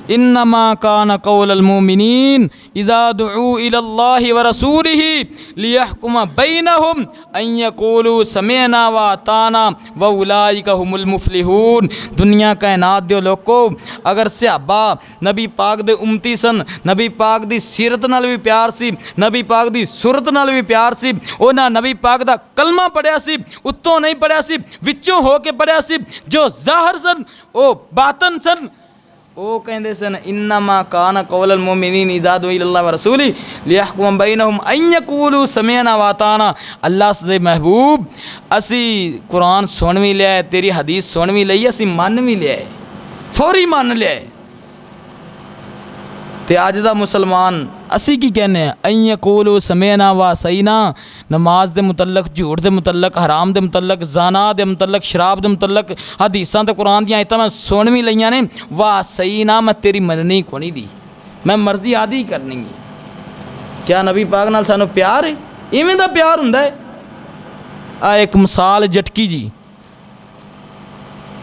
इन्नमा कान कौलल मोमिनीन इज़ा दुऊ इलल्लाहि व रसूलिही लियहकुम बैनहुम अन यक़ूलू समिअना व अताना व उलाइका हुमुल मुफ़्लिहून। दुनिया कायनात दे लोको, अगर सहाबा नबी पाक दे उम्मती सन, नबी पाक दी सीरत नाल भी प्यार सी, नबी पाक दी सूरत नाल भी प्यार सी, उन्हां नबी पाक दा कलमा पढ़िया सी, उत्तों नहीं पढ़िया सी, विचों हो के पढ़िया सी, जो ज़ाहिर सन वो बातन सन, वो कहते सन इन्नमा कान कौलल मोमिनीन इज़ा दुऊ इलल्लाहि व रसूलिही लियहकुम बैनहुम अन यक़ूलू समिअना व अताना। अल्लाह दे महबूब असी कुरान सुन भी लिया है, तेरी हदीस सुन भी लई, असी मन भी लिया है, फौरी मान लिया है। ते अज दा मुसलमान असी की कहने अन यक़ूलू समिअना व असैना, नमाज दे मुतल्लक, झूठ दे मुतल्लक, हराम दे मुतल्लक, ज़ाना दे मुतल्लक, शराब दे मुतल्लक हदीसां ते कुरान दी आयतां मैं सुन भी लईयां ने, व असैना मैं तेरी मननी कोनी दी, मैं मर्जी आदि ही करनी है। क्या नबी पाक नाल सानू प्यार है? इवें दा प्यार हुंदा है। आ एक मिसाल जटकी जी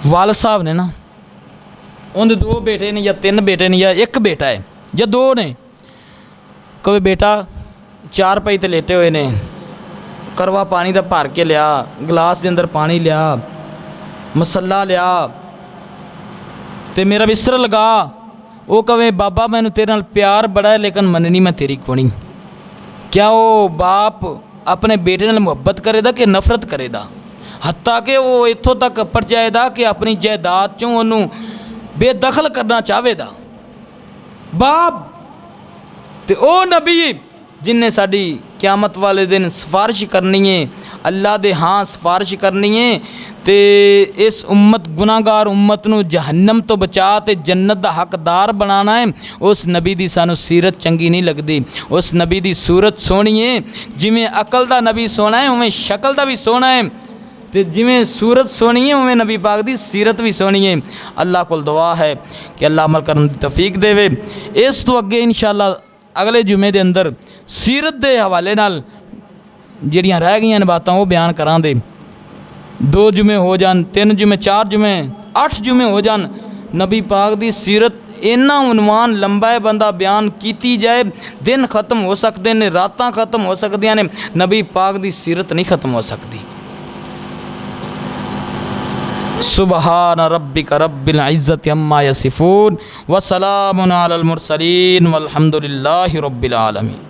वाल साहब ने ना, उनके दो बेटे ने या तीन बेटे ने या एक बेटा है या दो ने, कोई बेटा चार पाई ते लेटे हुए ने, करवा पानी का भर के लिया, गिलास के अंदर पानी लिया, मसला लिया ते मेरा बिस्तर लगा, वो कहे बाबा मैनू तेरे नाल प्यार बड़ा है लेकिन मननी मैं तेरी कोनी। क्या वो बाप अपने बेटे नाल मुहब्बत करेगा कि नफरत करेगा? हत्ता कि वो इत्थों तक पहुँचाएगा कि अपनी जायदाद चों उन्होंने बेदखल करना चाहेगा बाप। ते ओ नबी जिन्हें साड़ी क्यामत वाले दिन सिफारिश करनी है, अल्लाह दे हाँ सिफारिश करनी है, ते इस उम्मत गुनाहगार उम्मत नू जहन्नम तो बचा ते जन्नत दा हकदार बनाना है, उस नबी दी सानू सीरत चंगी नहीं लगती, उस नबी दी सूरत सोहनी है। जिमें अकल दा नबी सोहना है उवें शक्ल दा भी सोहना है, ते जिमें सूरत सोहनी है उवें नबी पाक दी सीरत भी सोहनी है। अल्लाह कोल दुआ है कि अल्लाह अमल करन दी तौफीक देवे। इस तो अगे इंशाअल्लाह अगले जुमे दे अंदर सीरत दे हवाले नाल जिहड़ियां रह गईयां ने बातां वो बयान करांगे। 2 जुमे हो जान, 3 जुमे, 4 जुमे, 8 जुमे हो जान, नबी पाक दी सीरत इन्ना उनवान लंबा है, बंदा बयान कीती जाए दिन खत्म हो सकते हैं, रातां खत्म हो सकदियां ने, नबी पाक दी सीरत नहीं खत्म हो सकती। सुबहान रब्बिक रब्बिल इज़्ज़ति अम्मा यसिफून व सलामुन अलल मुरसलीन वल्हम्दुलिल्लाहि रब्बिल आलमीन।